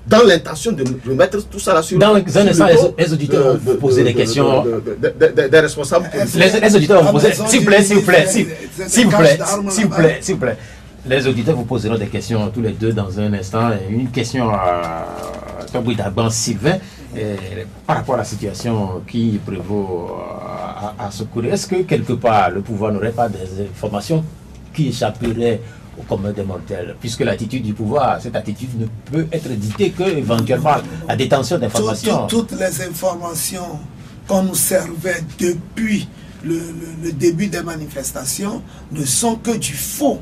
dans l'intention de remettre tout ça là sur
dans un instant, les auditeurs vont vous poser des questions.
Des responsables politiques.
Les auditeurs vont vous poser, s'il vous plaît. Les auditeurs vous poseront des questions tous les deux dans un instant. Une question à Tabouidagban Sylvain par rapport à la situation qui prévaut à Socodé. Est-ce que quelque part le pouvoir n'aurait pas des informations qui échapperaient au commun des mortels, puisque l'attitude du pouvoir, cette attitude ne peut être dictée que éventuellement la détention d'informations.
Toutes les informations qu'on nous servait depuis le début des manifestations ne sont que du faux.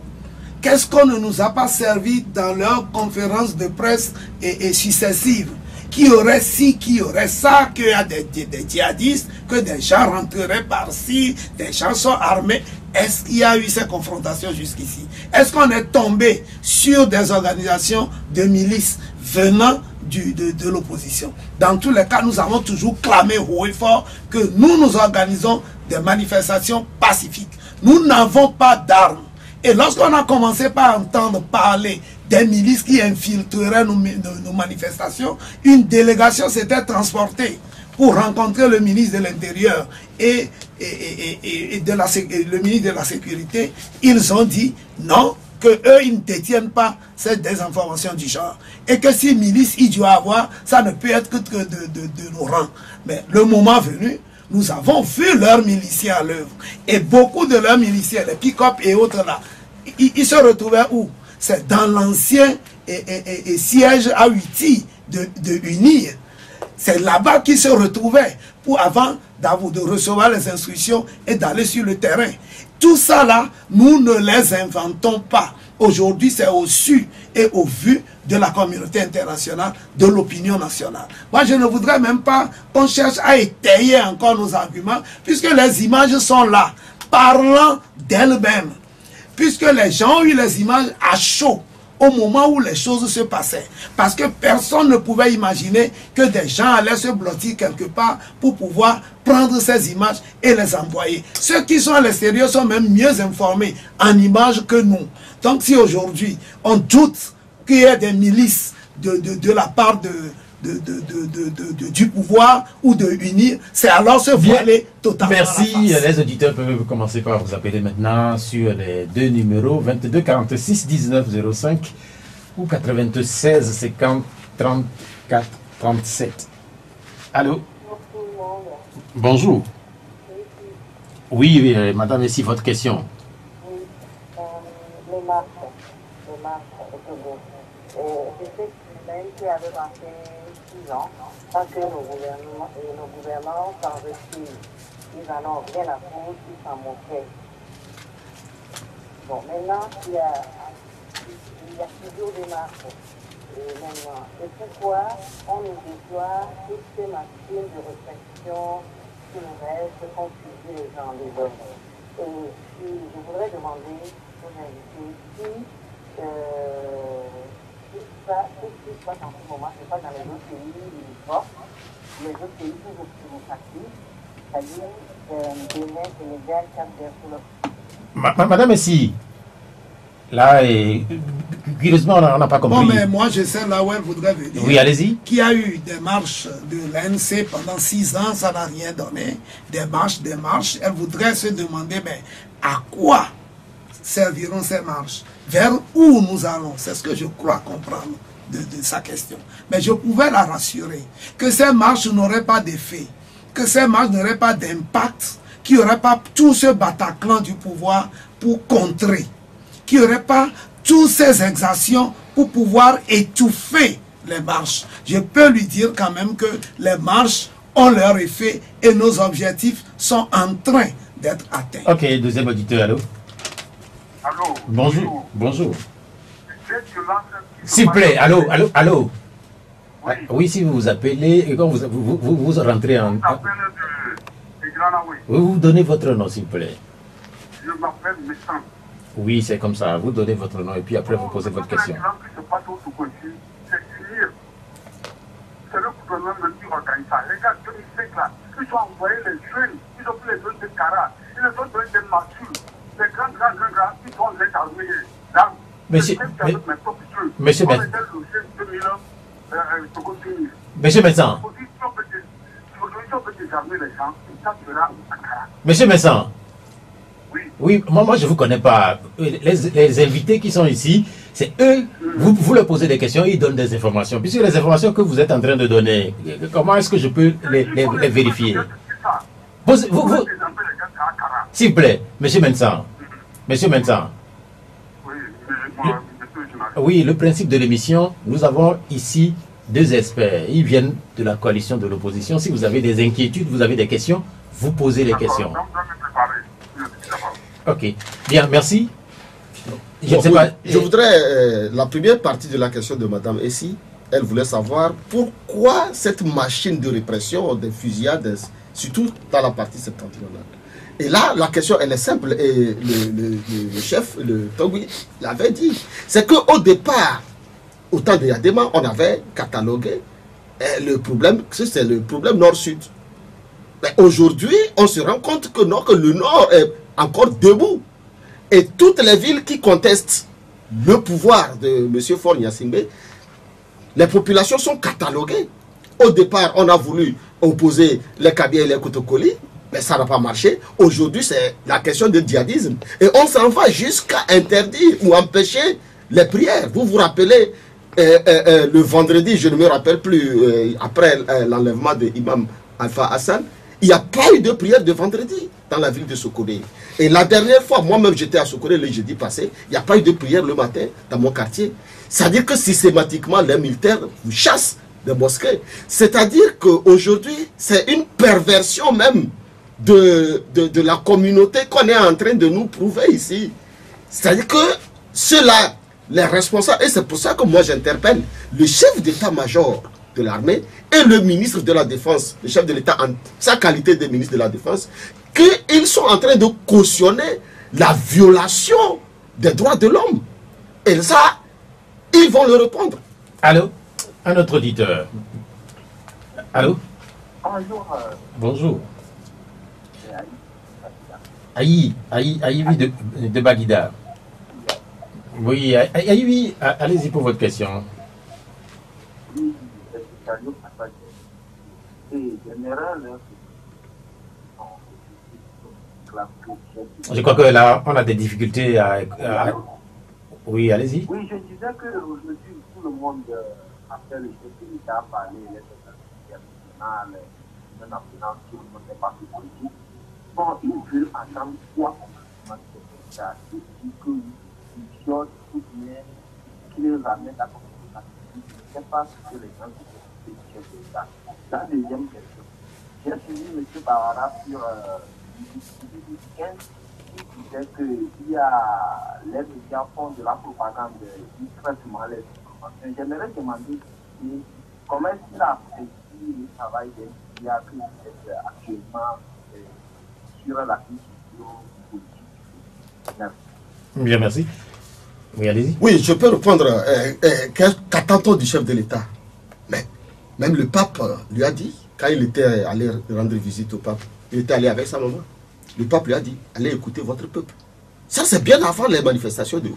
Qu'est-ce qu'on ne nous a pas servi dans leurs conférences de presse et successives? Qui aurait ci, qui aurait ça, qu'il y a des djihadistes, que des gens rentreraient par-ci, des gens sont armés. est-ce qu'il y a eu ces confrontations jusqu'ici? Est-ce qu'on est tombé sur des organisations de milices venant de l'opposition? Dans tous les cas, nous avons toujours clamé haut et fort que nous organisons des manifestations pacifiques. Nous n'avons pas d'armes. Et lorsqu'on a commencé par entendre parler des milices qui infiltreraient nos manifestations, une délégation s'était transportée pour rencontrer le ministre de l'Intérieur et le ministre de la Sécurité. Ils ont dit non, que eux ils ne détiennent pas cette désinformation du genre. Et que si milice il doit avoir, ça ne peut être que de nos rangs. Mais le moment venu, nous avons vu leurs miliciens à l'œuvre. Et beaucoup de leurs miliciens, les pick-up et autres là, ils se retrouvaient où? C'est dans l'ancien siège à Uti de UNIR. C'est là-bas qu'ils se retrouvaient avant de recevoir les instructions et d'aller sur le terrain. Tout ça là, nous ne les inventons pas. Aujourd'hui, c'est au su et au vu de la communauté internationale, de l'opinion nationale. Moi, je ne voudrais même pas qu'on cherche à étayer encore nos arguments, puisque les images sont là, parlant d'elles-mêmes. Puisque les gens ont eu les images à chaud au moment où les choses se passaient. Parce que personne ne pouvait imaginer que des gens allaient se blottir quelque part pour pouvoir prendre ces images et les envoyer. Ceux qui sont à l'extérieur sont même mieux informés en images que nous. Donc si aujourd'hui on doute qu'il y ait des milices de la part du pouvoir ou de UNIR, c'est alors se voiler totalement.
Merci. Les auditeurs peuvent commencer par vous appeler maintenant sur les deux numéros 22 46 19 05 ou 96 50 34 37. Allô? Bonjour. Oui, madame, ici votre question.
Les marches au Togo. Je sais qu'il avait passé 6 ans sans que nos gouvernants s'en retirent. Ils n'en ont rien à foutre, ils s'en moquaient. Bon, maintenant, il y a toujours des marches. Maintenant, et pourquoi on nous déploie toutes ces machines de répression qui nous restent pour confuser les gens, les hommes. Et puis, je voudrais demander aux invités si ce qui se passe en ce moment, ce n'est pas dans les autres pays forts, les autres pays toujours démocratiques, c'est-à-dire Bénin, Sénégal, Cap-Vert,
Madame Essi, là, curieusement, on n'a pas compris.
Bon, mais moi, je sais là où elle voudrait venir.
Oui, allez-y.
Qu'il y a eu des marches de l'ANC pendant 6 ans, ça n'a rien donné. Des marches. Elle voudrait se demander, mais à quoi serviront ces marches? Vers où nous allons? C'est ce que je crois comprendre de sa question. Mais je pouvais la rassurer que ces marches n'auraient pas d'effet, que ces marches n'auraient pas d'impact, qu'il n'y aurait pas tout ce Bataclan du pouvoir pour contrer, qu'il n'y aurait pas toutes ces exactions pour pouvoir étouffer les marches. Je peux lui dire quand même que les marches ont leur effet et nos objectifs sont en train d'être atteints.
Ok, deuxième auditeur, allô?
Allô?
Bonjour. Bonjour. S'il vous plaît, allô?
Oui.
Oui, si vous vous appelez, et quand vous rentrez en... Vous donnez votre nom, s'il vous plaît.
Je m'appelle Messan.
Oui, c'est comme ça. Vous donnez votre nom et puis après vous posez votre question.
C'est le gouvernement qui organise ça. Les gars, 2005 là, ils ont envoyé les jeunes, ils ont pris les jeunes de Cara, ils les ont donné des matures, des grands, ils sont les armés. Là,
Monsieur Messan. Monsieur Messan. Oui, moi je ne vous connais pas. Les invités qui sont ici, c'est eux, vous leur posez des questions, ils donnent des informations. Puisque les informations que vous êtes en train de donner, comment est-ce que je peux les vérifier? S'il vous plaît, monsieur Messan. Monsieur Messan. Oui, le principe de l'émission, nous avons ici 2 experts. Ils viennent de la coalition de l'opposition. Si vous avez des inquiétudes, vous avez des questions, vous posez les questions. Ok, bien, merci.
Je voudrais, la première partie de la question de Madame Essi, Elle voulait savoir pourquoi cette machine de répression, des fusillades, surtout dans la partie septentrionale. Et là, la question, elle est simple. Et le chef, le Togui, l'avait dit. C'est qu'au départ, au temps de Yadema, on avait catalogué le problème, c'est le problème nord-sud. Mais aujourd'hui, on se rend compte que, non, que le nord est encore debout. Et toutes les villes qui contestent le pouvoir de M. Faure Gnassingbé, les populations sont cataloguées. Au départ, on a voulu opposer les Kabia et les Kotokoli, mais ça n'a pas marché. Aujourd'hui, c'est la question du djihadisme. Et on s'en va jusqu'à interdire ou empêcher les prières. Vous vous rappelez, le vendredi, je ne me rappelle plus, après l'enlèvement de l'imam Alpha Hassan, il n'y a pas eu de prière de vendredi dans la ville de Sokodé. Et la dernière fois, moi-même j'étais à Sokodé le jeudi passé, il n'y a pas eu de prière le matin dans mon quartier. C'est-à-dire que systématiquement, les militaires vous chassent des mosquées. C'est-à-dire qu'aujourd'hui, c'est une perversion même de la communauté qu'on est en train de nous prouver ici. C'est-à-dire que ceux-là, les responsables, et c'est pour ça que moi j'interpelle le chef d'état-major de l'armée et le ministre de la Défense, le chef de l'État en sa qualité de ministre de la Défense, qu'ils sont en train de cautionner la violation des droits de l'homme. Et ça, ils vont le répondre.
Allô? Un autre auditeur. Allô?
Bonjour.
Bonjour. Aïe de Baguida. Oui, Aïe, allez-y pour votre question. Je crois que là, on a des difficultés à... Oui, allez-y.
Oui, je disais qu'aujourd'hui, tout le monde, après le chef de l'État, a parlé, les nationales, le national, tout le monde est parti politique. Bon, ils veulent attendre quoi en ce l'État? Ils disent qu'ils violent tout bien, qu'ils ramènent la communauté. Je ne sais pas ce que les gens disent du chef de l'État. La deuxième question. J'ai suivi M. Bawara sur le 15 qui disait qu'il y a les médias font de la propagande, ils traitent mal les informations. J'aimerais demander comment est-ce qu'il a apprécié le travail des médias que vous faites actuellement sur la question politique. Merci.
Bien, merci. Oui, allez-y.
Oui, je peux répondre. Qu'attend-on du chef de l'État? Mais même le pape lui a dit, quand il était allé rendre visite au pape, il était allé avec sa maman. Le pape lui a dit, allez écouter votre peuple. Ça, c'est bien avant les manifestations de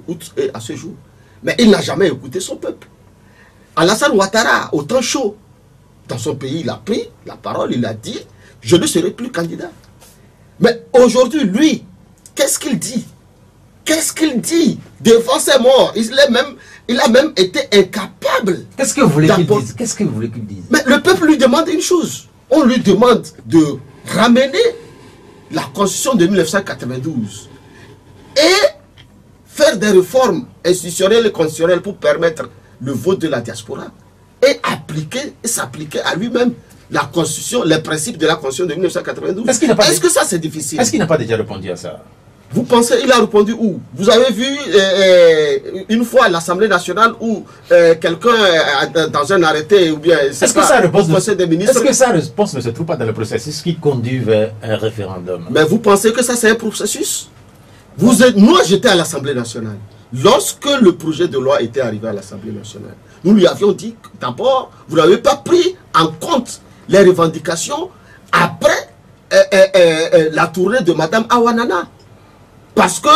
août et à ce jour. Mais il n'a jamais écouté son peuple. Alassane Ouattara, au temps chaud, dans son pays, il a pris la parole, il a dit, je ne serai plus candidat. Mais aujourd'hui, lui, qu'est-ce qu'il dit? Qu'est-ce qu'il dit devant ses morts? Il a même été incapable.
Qu'est-ce que vous voulez qu'il dise? Qu'est-ce que vous voulez qu'il dise?
Mais le peuple lui demande une chose. On lui demande de ramener la constitution de 1992 et faire des réformes institutionnelles et constitutionnelles pour permettre le vote de la diaspora et appliquer et s'appliquer à lui-même la constitution, les principes de la constitution de 1992. Est-ce que ça c'est difficile?
Est-ce qu'il n'a pas déjà répondu à ça?
Vous pensez, il a répondu où? Vous avez vu une fois à l'Assemblée nationale où quelqu'un dans un arrêté ou bien
est-ce que sa réponse
ne
se trouve pas dans le processus qui conduit vers un référendum?
Mais vous pensez que ça c'est un processus? Moi j'étais à l'Assemblée nationale. Lorsque le projet de loi était arrivé à l'Assemblée nationale, nous lui avions dit d'abord, vous n'avez pas pris en compte les revendications après la tournée de Mme Awanana. Parce que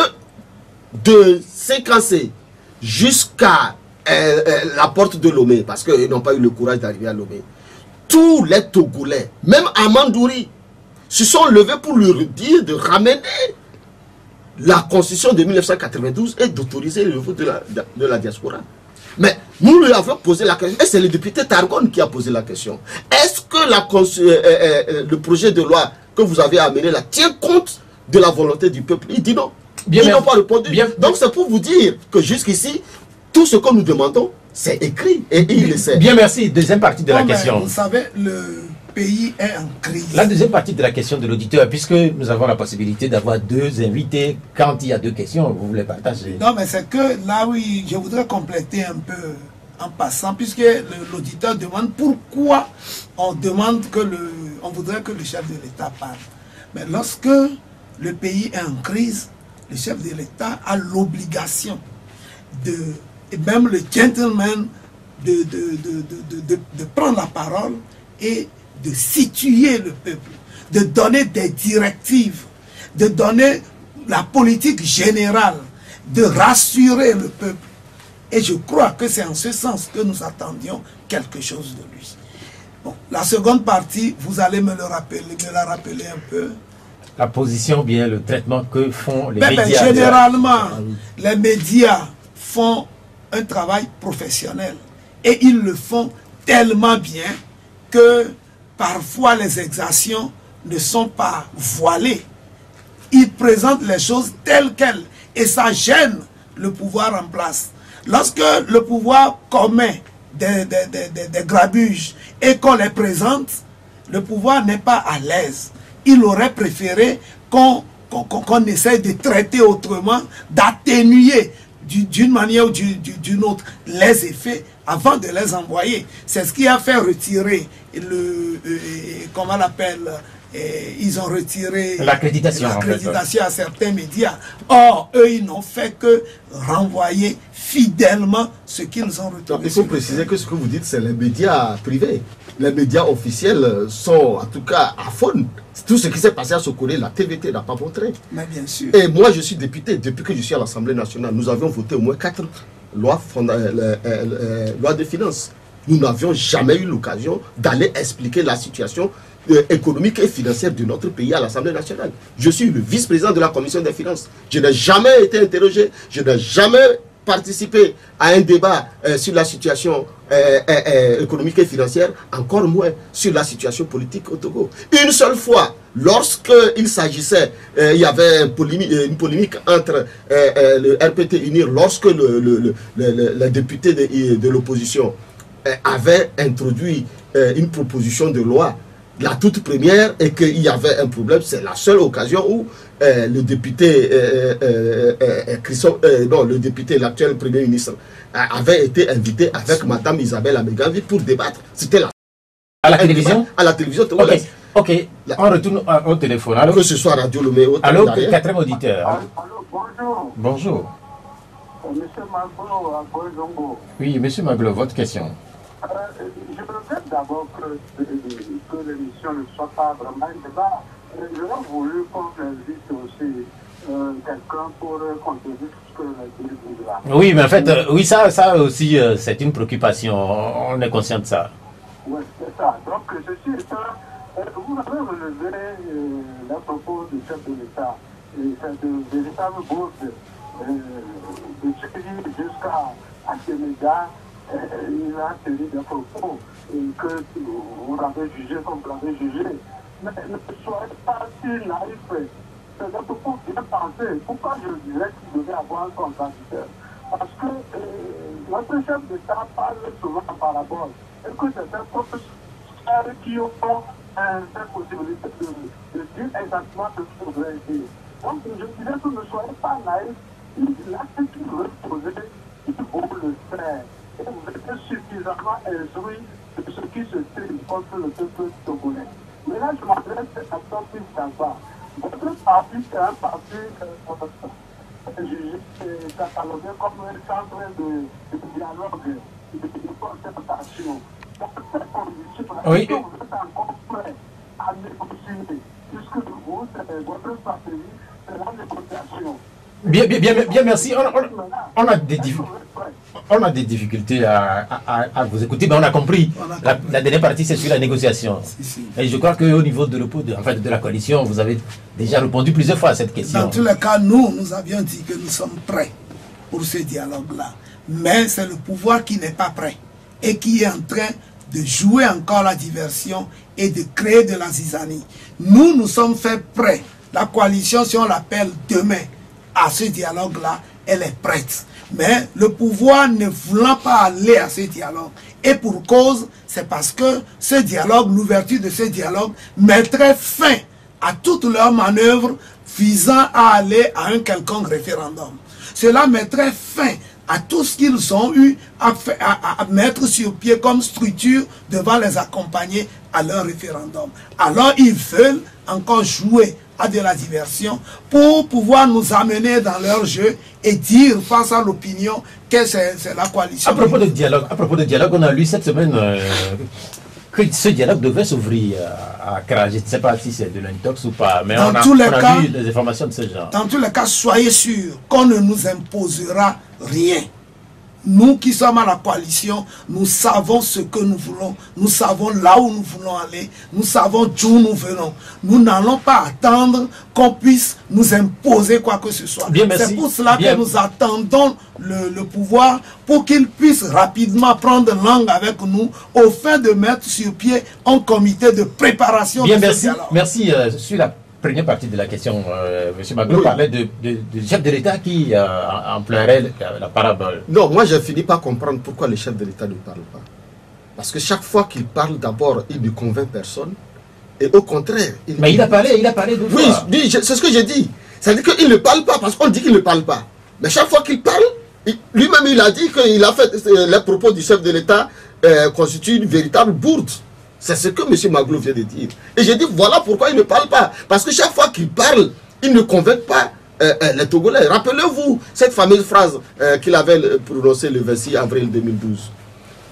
de Séquencé jusqu'à la porte de Lomé, parce qu'ils n'ont pas eu le courage d'arriver à Lomé, tous les Togolais, même Amandouri, se sont levés pour lui dire de ramener la constitution de 1992 et d'autoriser le vote de la diaspora. Mais nous lui avons posé la question, et c'est le député Targon qui a posé la question. Est-ce que le projet de loi que vous avez amené là tient compte de la volonté du peuple? Il dit non. Ils n'ont pas répondu. Donc c'est pour vous dire que jusqu'ici, tout ce que nous demandons, c'est écrit et il le sait.
Bien, merci. Deuxième partie de la question.
Vous savez, le pays est en crise.
La deuxième partie de la question de l'auditeur, puisque nous avons la possibilité d'avoir deux invités, quand il y a deux questions, vous les partagez.
Non, mais c'est que là, oui, je voudrais compléter un peu en passant, puisque l'auditeur demande pourquoi on demande que on voudrait que le chef de l'État parle. Mais lorsque le pays est en crise, le chef de l'État a l'obligation et même le gentleman de prendre la parole et de situer le peuple, de donner des directives, de donner la politique générale, de rassurer le peuple. Et je crois que c'est en ce sens que nous attendions quelque chose de lui. Bon, la seconde partie, vous allez me la rappeler un peu.
La position, bien le traitement que font les médias.
Généralement, les médias font un travail professionnel. Et ils le font tellement bien que parfois les exactions ne sont pas voilées. Ils présentent les choses telles quelles et ça gêne le pouvoir en place. Lorsque le pouvoir commet des grabuges et qu'on les présente, le pouvoir n'est pas à l'aise. Il aurait préféré qu'on essaie de traiter autrement, d'atténuer d'une manière ou d'une autre les effets avant de les envoyer. C'est ce qui a fait retirer comment on l'appelle, ils ont retiré l'accréditation à certains médias. Or, eux, ils n'ont fait que renvoyer fidèlement ce qu'ils ont retiré.
Il faut préciser que ce que vous dites, c'est les médias privés. Les médias officiels sont, en tout cas, à fond. Tout ce qui s'est passé à Sokoré, la TVT n'a pas montré.
Mais bien sûr.
Et moi, je suis député. Depuis que je suis à l'Assemblée nationale, nous avions voté au moins 4 lois de finances. Nous n'avions jamais eu l'occasion d'aller expliquer la situation économique et financière de notre pays à l'Assemblée nationale. Je suis le vice-président de la Commission des finances. Je n'ai jamais été interrogé, je n'ai jamais participé à un débat sur la situation économique et financière, encore moins sur la situation politique au Togo. Une seule fois, lorsqu'il s'agissait, il y avait une polémique entre le RPT UNIR, lorsque le député de l'opposition avait introduit une proposition de loi, la toute première, et qu'il y avait un problème. C'est la seule occasion où le député le député, l'actuel Premier ministre, avait été invité avec Madame Isabelle Amegavi pour débattre. C'était
à la télévision.
À la télévision.
Ok. On retourne au téléphone. Alors,
que ce soit Radio Lomé.
Allô, quatrième auditeur.
Allô, bonjour.
Bonjour.
Monsieur Maglo, Zongo.
Oui, Monsieur Maglo, votre question.
Je regrette d'abord que l'émission ne soit pas vraiment un débat. J'aurais voulu qu'on invite aussi quelqu'un pour contribuer tout ce que le dit là.
Oui, mais en fait, oui, ça aussi, c'est une préoccupation. On est conscient de ça.
Oui, c'est ça. Donc, ceci étant, vous avez relevé les propos du chef de l'État. C'est de véritables bourses de Tchéquie jusqu'à Sénégal. Il a tenu des propos que vous avez jugé comme vous l'avez jugé. Mais ne soyez pas si naïf. C'est des propos bien pensés. Pourquoi je dirais qu'il devait avoir un contradicteur? Parce que notre chef d'État parle souvent en parabole. Et que c'est des professeurs qui ont cette possibilité de dire exactement ce qu'il faudrait dire. Donc je dirais que ne soyez pas naïf. L'acte qu'il veut poser, il faut le faire. Et vous êtes suffisamment instruit de ce qui se trime contre le peuple togolais. Mais là, je m'adresse à Topi Samba. Votre parti, c'est un parti jugé catalogué comme un centre de dialogue, de concertation. Dans ces conditions,
oui.
vous êtes encore prêt à négocier, puisque vous, votre stratégie, c'est la négociation.
Bien, merci. On a des difficultés à vous écouter, mais on a compris. La dernière partie, c'est sur la négociation. Et je crois qu'au niveau de la coalition, vous avez déjà répondu plusieurs fois à cette question.
Dans tous les cas, nous avions dit que nous sommes prêts pour ce dialogue-là. Mais c'est le pouvoir qui n'est pas prêt et qui est en train de jouer encore la diversion et de créer de la zizanie. Nous sommes faits prêts. La coalition, si on l'appelle demain, à ce dialogue-là, elle est prête. Mais le pouvoir ne voulant pas aller à ce dialogue, et pour cause, c'est parce que ce dialogue, l'ouverture de ce dialogue, mettrait fin à toutes leurs manœuvres visant à aller à un quelconque référendum. Cela mettrait fin à tout ce qu'ils ont eu à mettre sur pied comme structure devant les accompagner à leur référendum. Alors ils veulent encore jouer à de la diversion pour pouvoir nous amener dans leur jeu et dire face à l'opinion que c'est la coalition.
À propos de dialogue, on a lu cette semaine que ce dialogue devait s'ouvrir à Accra. Je ne sais pas si c'est de l'intox ou pas, mais on a vu des informations de ce genre.
Dans tous les cas, soyez sûrs qu'on ne nous imposera rien. Nous qui sommes à la coalition, nous savons ce que nous voulons, nous savons là où nous voulons aller, nous savons d'où nous venons. Nous n'allons pas attendre qu'on puisse nous imposer quoi que ce soit. C'est pour cela que nous attendons le pouvoir pour qu'il puisse rapidement prendre langue avec nous au fin de mettre sur pied un comité de préparation de ce dialogue.
Merci. Sur la première partie de la question, M. Maglo parlait du chef de l'État qui emploierait la parabole.
Non, moi je finis par comprendre pourquoi le chef de l'État ne parle pas. Parce que chaque fois qu'il parle, d'abord, il ne convainc personne. Et au contraire...
Mais il a parlé d'autres fois.
Oui, c'est ce que j'ai dit. C'est-à-dire qu'il ne parle pas, parce qu'on dit qu'il ne parle pas. Mais chaque fois qu'il parle, lui-même il a dit qu'il a fait les propos du chef de l'État constituent une véritable bourde. C'est ce que M. Maglo vient de dire. Et j'ai dit, voilà pourquoi il ne parle pas. Parce que chaque fois qu'il parle, il ne convainc pas les Togolais. Rappelez-vous cette fameuse phrase qu'il avait prononcée le 26 avril 2012.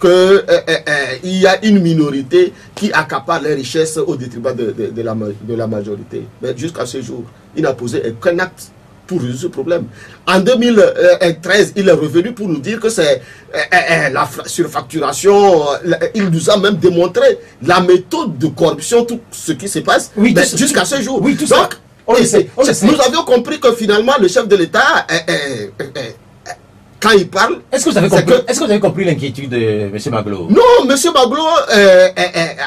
Qu'il y a une minorité qui accapare les richesses au détriment de la majorité. Mais jusqu'à ce jour, il n'a posé aucun acte pour résoudre ce problème. En 2013, il est revenu pour nous dire que c'est la surfacturation. Il nous a même démontré la méthode de corruption, tout ce qui se passe jusqu'à ce jour.
Oui, tout
donc,
ça.
Nous avions compris que finalement, le chef de l'État, quand il parle...
Est-ce que vous avez compris l'inquiétude de M. Maglo?
Non, M. Maglo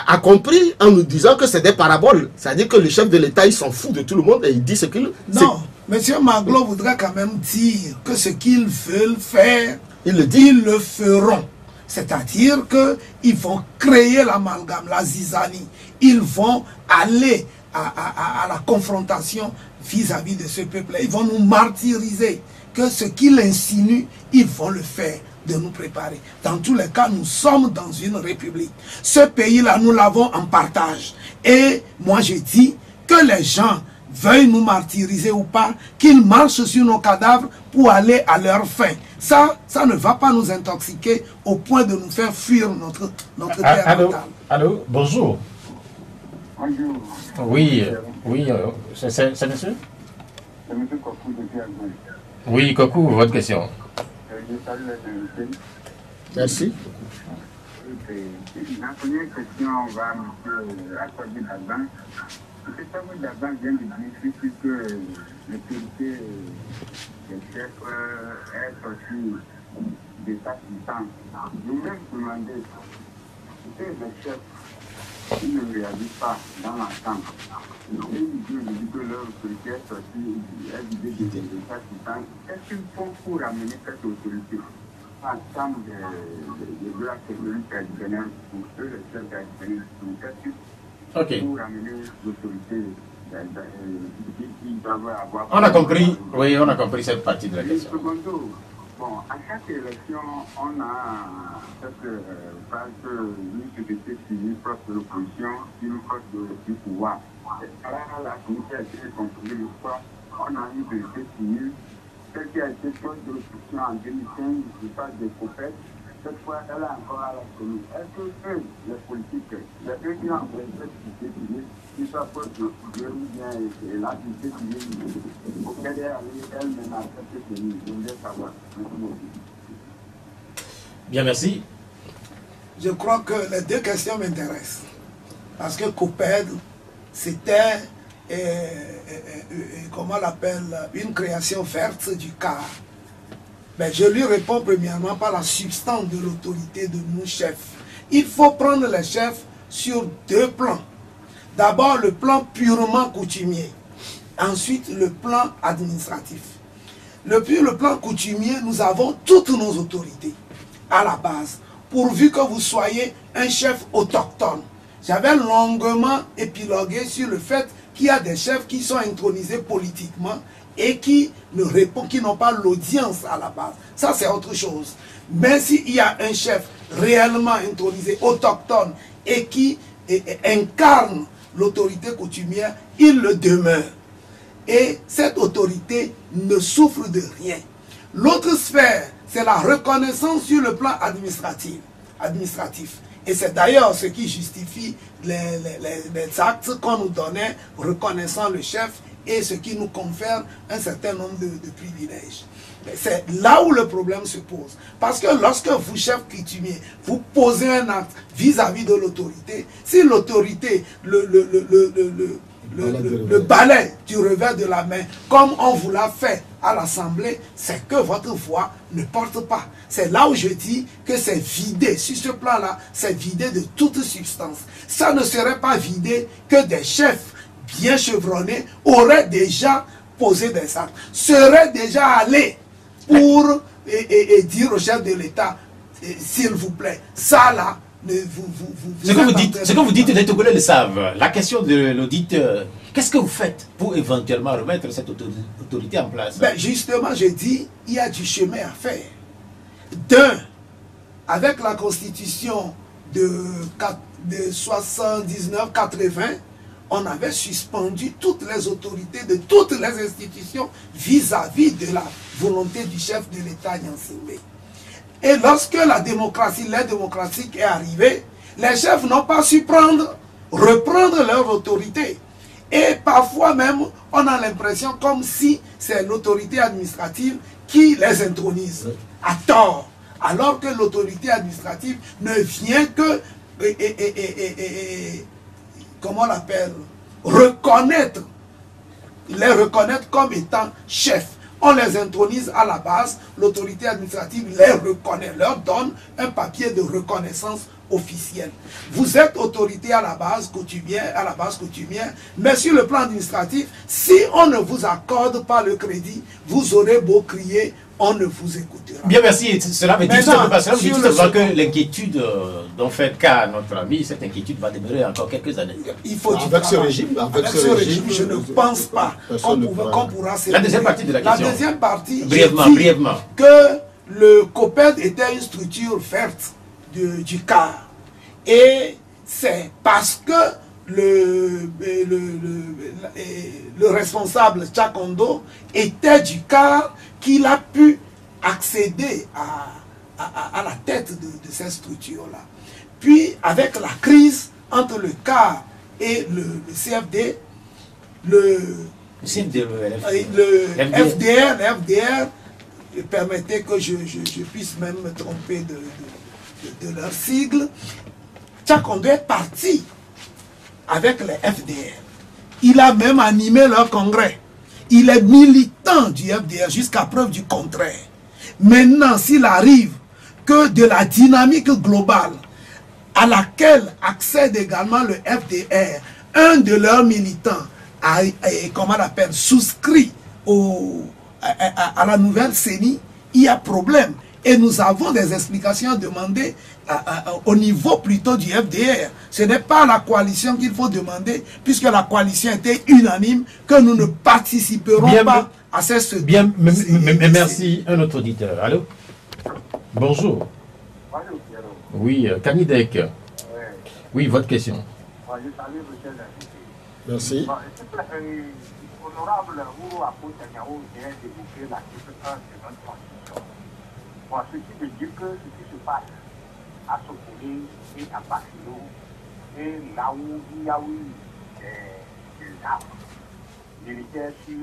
a compris en nous disant que c'est des paraboles. C'est-à-dire que le chef de l'État, il s'en fout de tout le monde et il dit ce qu'il...
Non, M. Maglo voudrait quand même dire que ce qu'ils veulent faire,
ils
le feront. C'est-à-dire qu'ils vont créer l'amalgame, la zizanie. Ils vont aller à la confrontation vis-à-vis de ce peuple. Ils vont nous martyriser. Que ce qu'ils insinuent, ils vont le faire, de nous préparer. Dans tous les cas, nous sommes dans une république. Ce pays-là, nous l'avons en partage. Et moi, je dis que les gens veuillent nous martyriser ou pas, qu'ils marchent sur nos cadavres pour aller à leur fin. Ça ne va pas nous intoxiquer au point de nous faire fuir notre terre natale.
Allô, bonjour.
Bonjour.
Oui, c'est monsieur?
C'est monsieur Kokou de Diago.
Oui, Kokou, votre question.
Je salue les invités.
Merci.
La première question va à M. Akwabi Daban. M. Akwabi Daban vient de dire que l'autorité des chefs est sortie de sa puissance. Je voulais vous demander, si les chefs qui ne réalisent pas dans l'ensemble, et ils disent que leur autorité est sortie, est vidée de sa puissance, qu'est-ce qu'ils font pour amener cette autorité ensemble de la sécurité traditionnelle pour eux, les chefs traditionnels, qu'est-ce qu'ils font pour amener l'autorité qui doivent avoir...
On a compris, oui, on a compris cette partie de la question.
Secondo, bon, à chaque élection, on a cette phase une société civile proche de l'opposition, une proche du pouvoir. Alors, la communauté a été composée une fois, on a une société civile, celle qui a été proche de l'opposition en 2015, je parle des COPEC, cette fois, elle est encore à la commune. Est-ce que eux, les politiques, les deux qui ont envoyé cette société civile, qui soit proche de bien et la société civile, auquel elle est arrivée elle-même à cette commune, je voulais savoir.
Bien, merci.
Je crois que les deux questions m'intéressent. Parce que COPED, c'était, comment on l'appelle, une création verte du CAR. Mais je lui réponds premièrement par la substance de l'autorité de nos chefs. Il faut prendre les chefs sur deux plans. D'abord le plan purement coutumier. Ensuite le plan administratif. Le plan coutumier, nous avons toutes nos autorités à la base. Pourvu que vous soyez un chef autochtone. J'avais longuement épilogué sur le fait qu'il y a des chefs qui sont intronisés politiquement et qui ne répondent, qui n'ont pas l'audience à la base. Ça, c'est autre chose. Mais s'il y a un chef réellement intronisé, autochtone, et qui incarne l'autorité coutumière, il le demeure. Et cette autorité ne souffre de rien. L'autre sphère, c'est la reconnaissance sur le plan administratif. Et c'est d'ailleurs ce qui justifie les actes qu'on nous donnait reconnaissant le chef et ce qui nous confère un certain nombre de privilèges. C'est là où le problème se pose. Parce que lorsque vous, chef coutumier, vous posez un acte vis-à-vis de l'autorité, si l'autorité le balai du revers de la main, comme on vous l'a fait à l'Assemblée, c'est que votre voix ne porte pas. C'est là où je dis que c'est vidé, sur ce plan-là, c'est vidé de toute substance. Ça ne serait pas vidé que des chefs bien chevronnés auraient déjà posé des actes, seraient déjà allés pour dire au chef de l'État, s'il vous plaît, ça là,
ce que vous dites, les Togolais le savent. La question de l'auditeur, qu'est-ce que vous faites pour éventuellement remettre cette autorité en place?
Ben justement, je dis, il y a du chemin à faire. D'un, avec la constitution de 79-80, on avait suspendu toutes les autorités de toutes les institutions vis-à-vis de la volonté du chef de l'État Nyansingbe. Et lorsque la démocratie, l'ère démocratique est arrivée, les chefs n'ont pas su reprendre leur autorité. Et parfois même, on a l'impression comme si c'est l'autorité administrative qui les intronise, à tort. Alors que l'autorité administrative ne vient que, comment on l'appelle, les reconnaître comme étant chefs. On les intronise à la base, l'autorité administrative les reconnaît, leur donne un papier de reconnaissance officielle. Vous êtes autorité à la base coutumière, mais sur le plan administratif, si on ne vous accorde pas le crédit, vous aurez beau crier, on ne vous écoutera.
Bien, merci. Cela veut dire que l'inquiétude dont fait cas notre ami, cette inquiétude va demeurer encore quelques années.
Il faut
avec ce régime,
je ne pense pas qu'on pourra se...
La deuxième partie de la question.
La deuxième partie,
brièvement.
Que le COPED était une structure verte du CAR. Et c'est parce que le responsable Tchakondo était du CAR qu'il a pu accéder à la tête de cette structure-là. Puis, avec la crise entre le CAR et le CFD, le FDR, permettez que je puisse même me tromper de leur sigle, Tchakondo est parti avec les FDR. Il a même animé leur congrès. Il est militant du FDR jusqu'à preuve du contraire. Maintenant, s'il arrive que de la dynamique globale à laquelle accède également le FDR, un de leurs militants a, comment on appelle, souscrit à la nouvelle CENI, il y a problème. Et nous avons des explications à demander au niveau plutôt du FDR. Ce n'est pas la coalition qu'il faut demander, puisque la coalition était unanime, que nous ne participerons pas à cette...
Bien, merci. Un autre auditeur. Allô? Bonjour. Oui, Kanidek. Oui, votre question.
Merci.
Honorable Ouro Apotanyao vient d'évoquer la question de notre transition. Bon, ce qui veut dire que ce qui se passe à Sokone et à Basilo, et là où il y a eu des armes militaires sur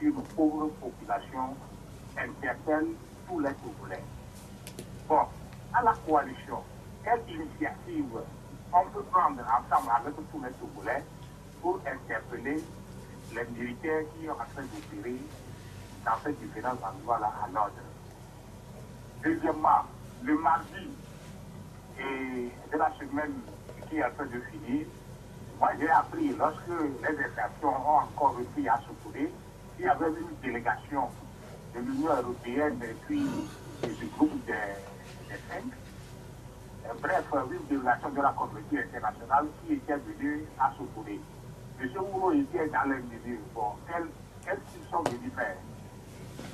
une pauvre population, interpelle tous les Togolais. Bon, à la coalition, quelle initiative on peut prendre ensemble avec tous les Togolais pour interpeller les militaires qui sont en train d'opérer dans ces différents endroits-là à l'ordre. Deuxièmement, le mardi de la semaine qui est en train de finir, moi j'ai appris, lorsque les infractions ont encore repris à Sokone, il y avait une délégation de l'Union européenne et puis du groupe des 5. Bref, une délégation de la communauté internationale qui était venue à Sokone. M. Mouro était dans les mesures. Bon, qu'est-ce qu'ils sont venus faire?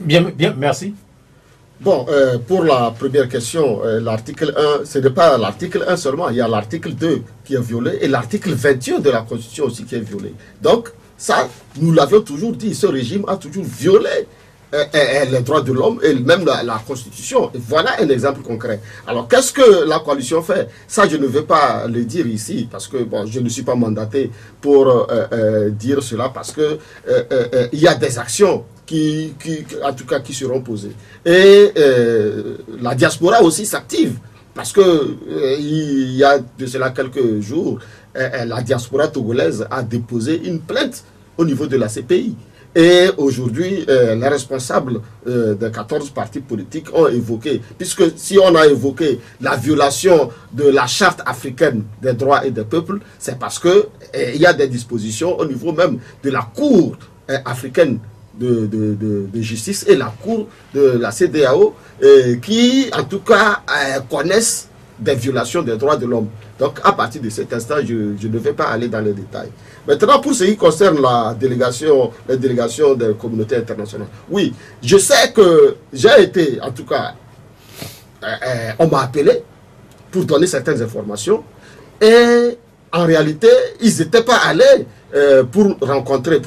Bien, bien, merci.
Bon, pour la première question, l'article 1, ce n'est pas l'article 1 seulement, il y a l'article 2 qui est violé et l'article 21 de la Constitution aussi qui est violé. Donc, ça, nous l'avions toujours dit, ce régime a toujours violé les droits de l'homme et même la Constitution. Et voilà un exemple concret. Alors, qu'est-ce que la coalition fait? Ça, je ne vais pas le dire ici parce que bon, je ne suis pas mandaté pour dire cela parce que il y a des actions en tout cas, qui seront posées. Et la diaspora aussi s'active parce que il y a de cela quelques jours, la diaspora togolaise a déposé une plainte au niveau de la CPI. Et aujourd'hui, les responsables des 14 partis politiques ont évoqué, puisque si on a évoqué la violation de la charte africaine des droits et des peuples, c'est parce qu'il y a des dispositions au niveau même de la Cour africaine de justice et la Cour de la CEDEAO qui, en tout cas, connaissent des violations des droits de l'homme. Donc, à partir de cet instant, je ne vais pas aller dans les détails. Maintenant, pour ce qui concerne la délégation des communautés internationales, oui, je sais que j'ai été, en tout cas, on m'a appelé pour donner certaines informations et en réalité, ils n'étaient pas allés pour me rencontrer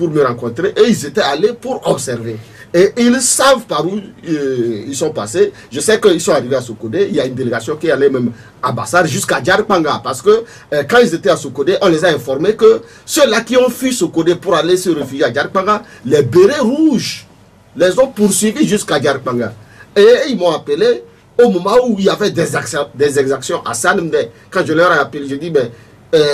et ils étaient allés pour observer. Et ils savent par où ils sont passés. Je sais qu'ils sont arrivés à Sokodé. Il y a une délégation qui allait même à Bassar jusqu'à Djarpanga. Parce que quand ils étaient à Sokodé, on les a informés que ceux-là qui ont fui Sokodé pour aller se réfugier à Djarpanga, les bérets rouges les ont poursuivis jusqu'à Djarpanga. Et ils m'ont appelé au moment où il y avait des exactions à Salemde. Quand je leur ai appelé, je dis,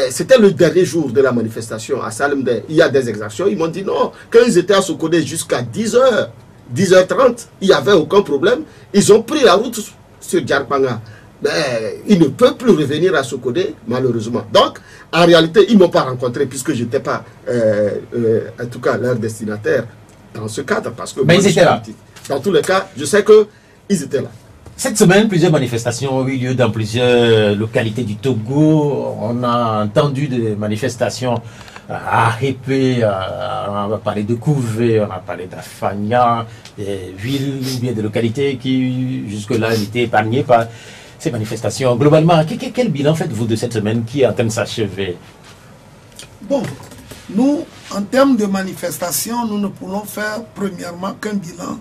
c'était le dernier jour de la manifestation à Salemde. Il y a des exactions. Ils m'ont dit non. Quand ils étaient à Sokodé jusqu'à 10h, 10h30, il n'y avait aucun problème. Ils ont pris la route sur Djarpanga. Mais ils ne peuvent plus revenir à Sokodé, malheureusement. Donc, en réalité, ils ne m'ont pas rencontré puisque je n'étais pas, en tout cas, leur destinataire dans ce cadre. Parce que
mais ils étaient là.
Dans tous les cas, je sais qu'ils étaient là.
Cette semaine, plusieurs manifestations ont eu lieu dans plusieurs localités du Togo. On a entendu des manifestations à Répé, on a parlé de Couvé, on a parlé d'Afania, des villes ou bien des localités qui jusque-là étaient épargnées par ces manifestations. Globalement, quel bilan faites-vous de cette semaine qui est en train de s'achever?
Bon, nous, en termes de manifestation, nous ne pouvons faire premièrement qu'un bilan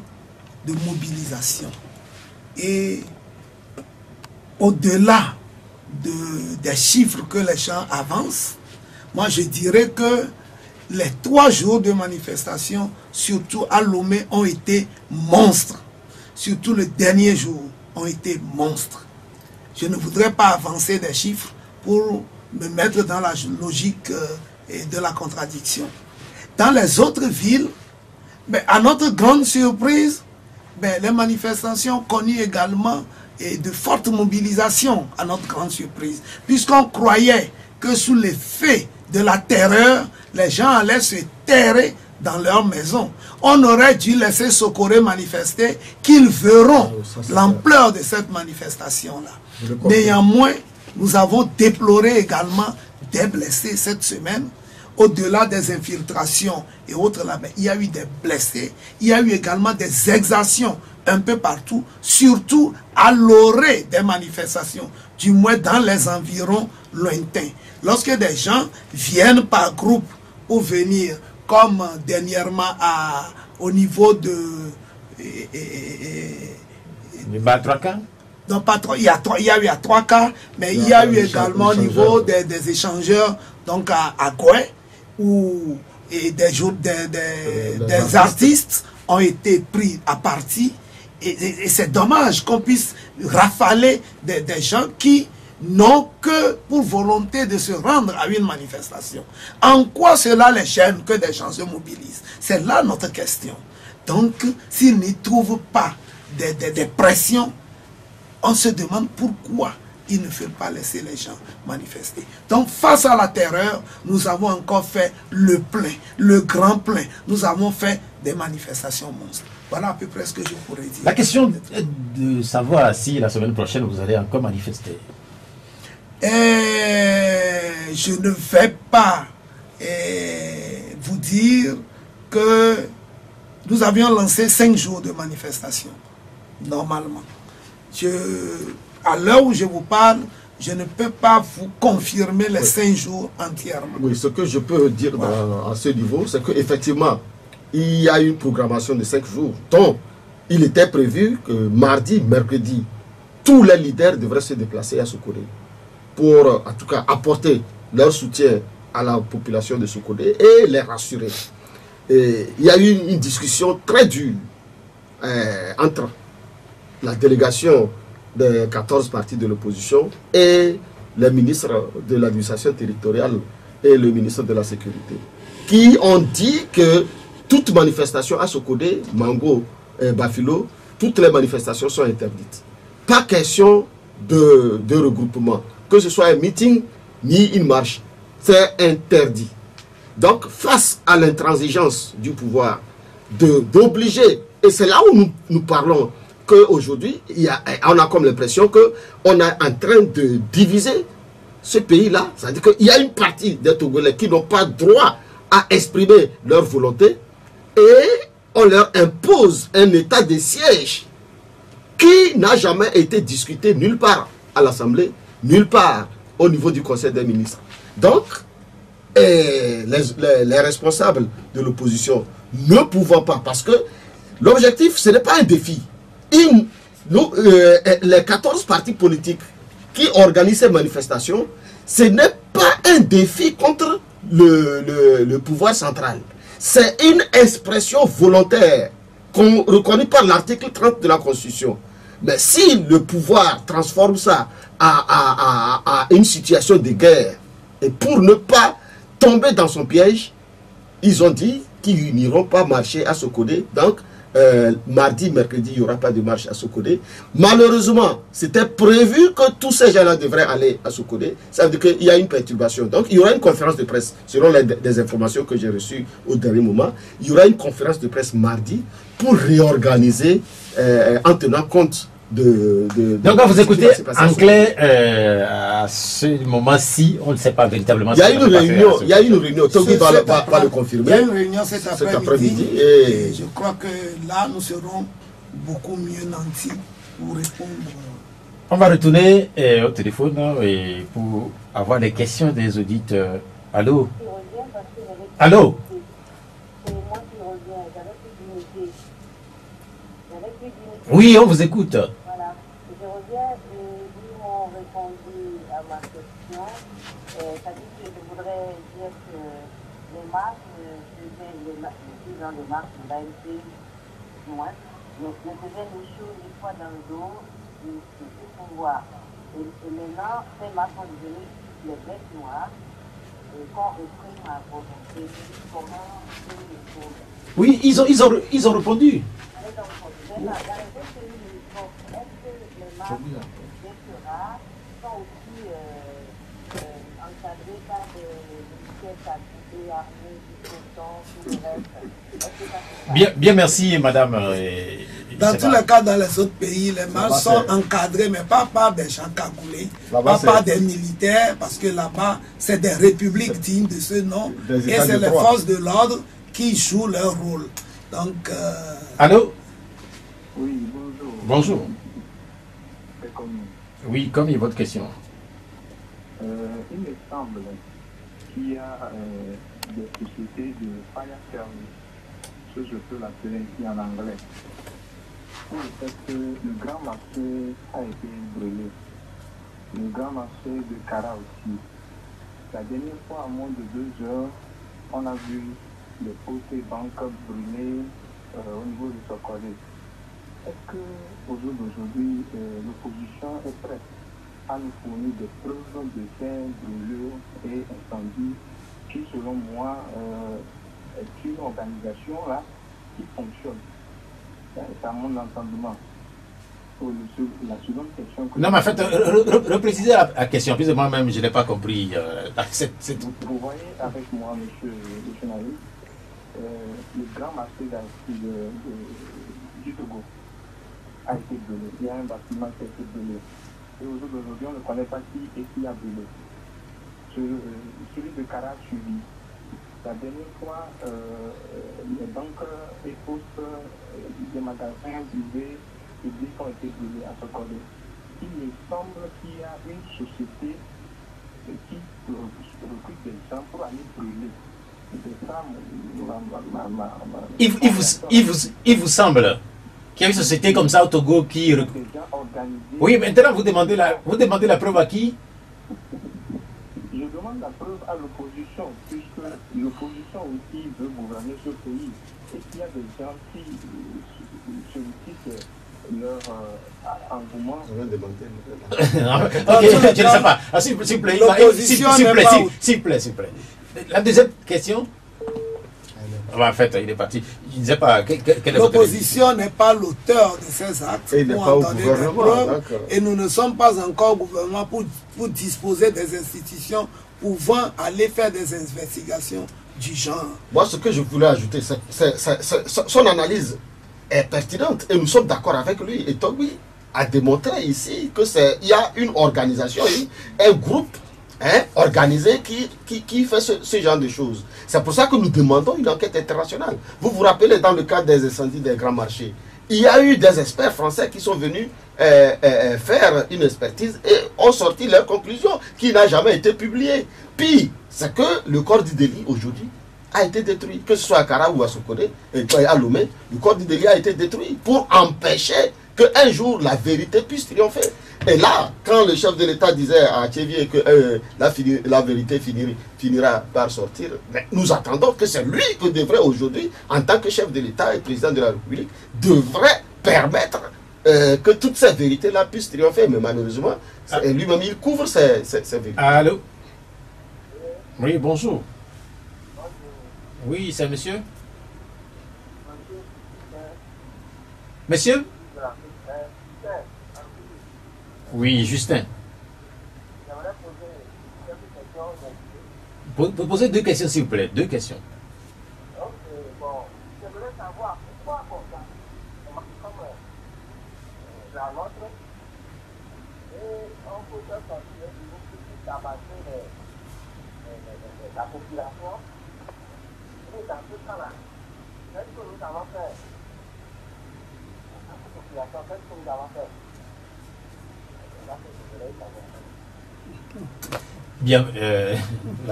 de mobilisation. Et au-delà des chiffres que les gens avancent, moi je dirais que les 3 jours de manifestation, surtout à Lomé, ont été monstres. Surtout le dernier jour, ont été monstres. Je ne voudrais pas avancer des chiffres pour me mettre dans la logique de la contradiction. Dans les autres villes, à notre grande surprise, les manifestations connues également de fortes mobilisations, à notre grande surprise, puisqu'on croyait que sous l'effet de la terreur, les gens allaient se terrer dans leur maison. On aurait dû laisser Sokoré manifester, qu'ils verront l'ampleur de cette manifestation-là. Néanmoins, nous avons déploré également des blessés cette semaine. Au-delà des infiltrations et autres là, il y a eu des blessés, il y a eu également des exactions un peu partout, surtout à l'orée des manifestations, du moins dans les environs lointains. Lorsque des gens viennent par groupe pour venir, comme dernièrement au niveau de... Non, pas trois, il y a eu à 3 cas, mais il y a eu également au niveau des échangeurs, donc à Goué, où des artistes ont été pris à partie. Et c'est dommage qu'on puisse rafaler des gens qui n'ont que pour volonté de se rendre à une manifestation. En quoi cela les gêne que des gens se mobilisent? C'est là notre question. Donc, s'ils n'y trouvent pas des pressions, on se demande pourquoi il ne faut pas laisser les gens manifester. Donc, face à la terreur, nous avons encore fait le plein, le grand plein. Nous avons fait des manifestations monstres. Voilà à peu près ce que je pourrais dire.
La question est de savoir si la semaine prochaine, vous allez encore manifester.
Je ne vais pas vous dire que nous avions lancé 5 jours de manifestation, normalement. À l'heure où je vous parle, je ne peux pas vous confirmer les 5 jours entièrement.
Oui, ce que je peux dire à ce niveau, c'est qu'effectivement, il y a une programmation de 5 jours, dont il était prévu que mardi, mercredi, tous les leaders devraient se déplacer à Sokodé pour, en tout cas, apporter leur soutien à la population de Sokodé et les rassurer. Et il y a eu une discussion très dure entre la délégation des 14 partis de l'opposition et les ministres de l'administration territoriale et le ministre de la Sécurité, qui ont dit que toute manifestation à Sokodé, Mango, Bafilo, toutes les manifestations sont interdites. Pas question de regroupement, que ce soit un meeting ni une marche, c'est interdit. Donc, face à l'intransigeance du pouvoir d'obliger, et c'est là où nous parlons, qu'aujourd'hui, on a comme l'impression qu'on est en train de diviser ce pays-là. C'est-à-dire qu'il y a une partie des Togolais qui n'ont pas droit à exprimer leur volonté et on leur impose un état de siège qui n'a jamais été discuté nulle part à l'Assemblée, nulle part au niveau du Conseil des ministres. Donc, les responsables de l'opposition ne pouvant pas, parce que l'objectif, ce n'est pas un défi. Les 14 partis politiques qui organisent ces manifestations, ce n'est pas un défi contre le pouvoir central. C'est une expression volontaire reconnue par l'article 30 de la Constitution. Mais si le pouvoir transforme ça à une situation de guerre, et pour ne pas tomber dans son piège, ils ont dit qu'ils n'iront pas marcher à Sokodé. Donc, mardi, mercredi, il n'y aura pas de marche à Sokodé. Malheureusement, c'était prévu que tous ces gens-là devraient aller à Sokodé. Ça veut dire qu'il y a une perturbation. Donc, il y aura une conférence de presse, selon les informations que j'ai reçues au dernier moment. Il y aura une conférence de presse mardi pour réorganiser en tenant compte
donc quand vous écoutez en clair, à ce moment-ci, on ne sait pas véritablement.
Il y a une réunion, Togi va le confirmer.
Il y a une réunion cet après-midi et je crois que là, nous serons beaucoup mieux nantis pour répondre.
On va retourner au téléphone pour avoir les questions des auditeurs. Allô? Allô? Oui, on vous écoute.
Voilà. Je reviens, ils m'ont répondu à ma question. Ça dit que je voudrais dire que les marques, je suis dans les marques de l'AMP, moi, mais je faisais des choses des fois dans le dos du pouvoir. Et maintenant, ces marques sont devenues les bêtes noires. Et quand on exprime ma volonté, comment ils répondent?
Oui, ils ont répondu. Bien, merci, madame.
Dans tous les cas, dans les autres pays, les marches sont encadrées, mais pas par des gens cagoulés, pas par des militaires, parce que là-bas, c'est des républiques dignes de ce nom, et c'est les forces de l'ordre qui jouent leur rôle. Donc,
allô?
Oui, bonjour.
Bonjour.
C'est comme...
Oui, comme est votre question?
Il me semble qu'il y a des sociétés de fire service, ce que je peux l'appeler ici en anglais, pour le fait que le grand marché a été brûlé. Le grand marché de Kara aussi. La dernière fois, à moins de 2 heures, on a vu les postes banques brûlés au niveau du Sokodé. Est-ce qu'au jour d'aujourd'hui, l'opposition est prête à nous fournir des preuves de ces brûlures et incendies qui, selon moi, est une organisation là qui fonctionne? C'est à mon entendement. Pour la seconde question...
Non, mais en fait, reprécisez la question, plus de moi-même, je n'ai pas compris.
Vous voyez avec moi, monsieur Naïm, le grand marché du Togo a été brûlé. Il y a un bâtiment qui a été brûlé. Et aujourd'hui, on ne connaît pas qui et qui a brûlé. Celui de Kara suivi. La dernière fois, les banques et postes, des magasins privés publics ont été brûlés à Sokodé. Il me semble qu'il y a une société qui recrute des gens pour aller brûler. C'est ça
il vous semble qu'il y a une société comme ça au Togo qui... Oui, maintenant vous demandez la preuve à qui?
Je demande la preuve à l'opposition, puisque l'opposition aussi veut gouverner ce pays. Et qu'il y a des gens qui sollicitent leur engouement.
Ok, je ne sais pas. Ah, s'il vous plaît, s'il vous plaît. La deuxième question? En fait, il est parti. Il ne disait pas.
L'opposition n'est pas l'auteur de ces actes.
Et il n'est pas au gouvernement.
Et nous ne sommes pas encore au gouvernement pour disposer des institutions pouvant aller faire des investigations du genre.
Moi, ce que je voulais ajouter, son analyse est pertinente et nous sommes d'accord avec lui. Et Togo a démontré ici qu'il y a une organisation, un groupe organisé qui fait ce genre de choses. C'est pour ça que nous demandons une enquête internationale. Vous vous rappelez, dans le cadre des incendies des grands marchés, il y a eu des experts français qui sont venus faire une expertise et ont sorti leurs conclusions qui n'a jamais été publiée. Puis, c'est que le corps du délit aujourd'hui a été détruit. Que ce soit à Kara ou à Sokodé, à Lomé, le corps du délit a été détruit pour empêcher qu'un jour la vérité puisse triompher. Et là, quand le chef de l'État disait à Tchévier que la vérité finira par sortir, nous attendons que c'est lui qui devrait aujourd'hui, en tant que chef de l'État et président de la République, devrait permettre que toutes ces vérités-là puissent triompher. Mais malheureusement, lui-même, il couvre ces vérités.
Allô? Oui, bonjour. Oui, c'est monsieur? Monsieur? Oui, Justin.
J'aimerais poser quelques questions.
Posez deux questions, s'il vous plaît. Deux questions.
Ok, bon, j'aimerais savoir pourquoi comme ça, comme la nôtre, et on peut faire sortir du groupe qui tabasser la population. Et dans ce cas-là, qu'est-ce que nous allons faire? La population, qu'est-ce que nous allons faire?
Bien,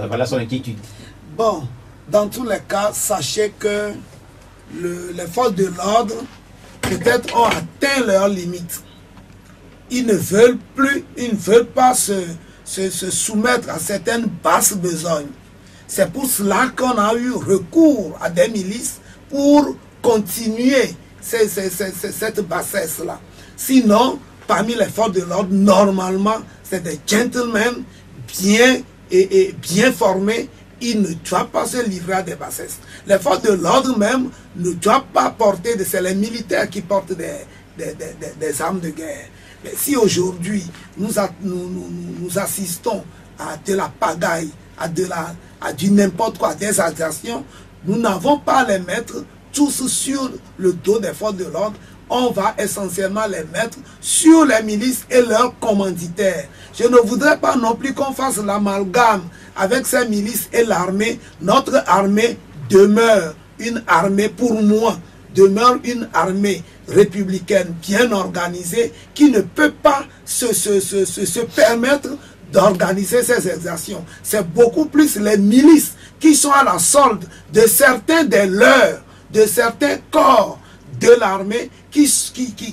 voilà son inquiétude.
Bon, dans tous les cas, sachez que les forces de l'ordre peut-être ont atteint leurs limites. Ils ne veulent pas se soumettre à certaines basses besognes. C'est pour cela qu'on a eu recours à des milices pour continuer cette bassesse-là. Sinon, parmi les forces de l'ordre, normalement, c'est des gentlemen bien formés. Ils ne doivent pas se livrer à des bassesses. Les forces de l'ordre même ne doivent pas porter, c'est les militaires qui portent des armes de guerre. Mais si aujourd'hui, nous assistons à de la pagaille, à du n'importe quoi, des agressions, nous n'avons pas à les mettre tous sur le dos des forces de l'ordre. On va essentiellement les mettre sur les milices et leurs commanditaires. Je ne voudrais pas non plus qu'on fasse l'amalgame avec ces milices et l'armée. Notre armée demeure une armée, pour moi, demeure une armée républicaine bien organisée qui ne peut pas se permettre d'organiser ces exactions. C'est beaucoup plus les milices qui sont à la solde de certains des leurs, de certains corps de l'armée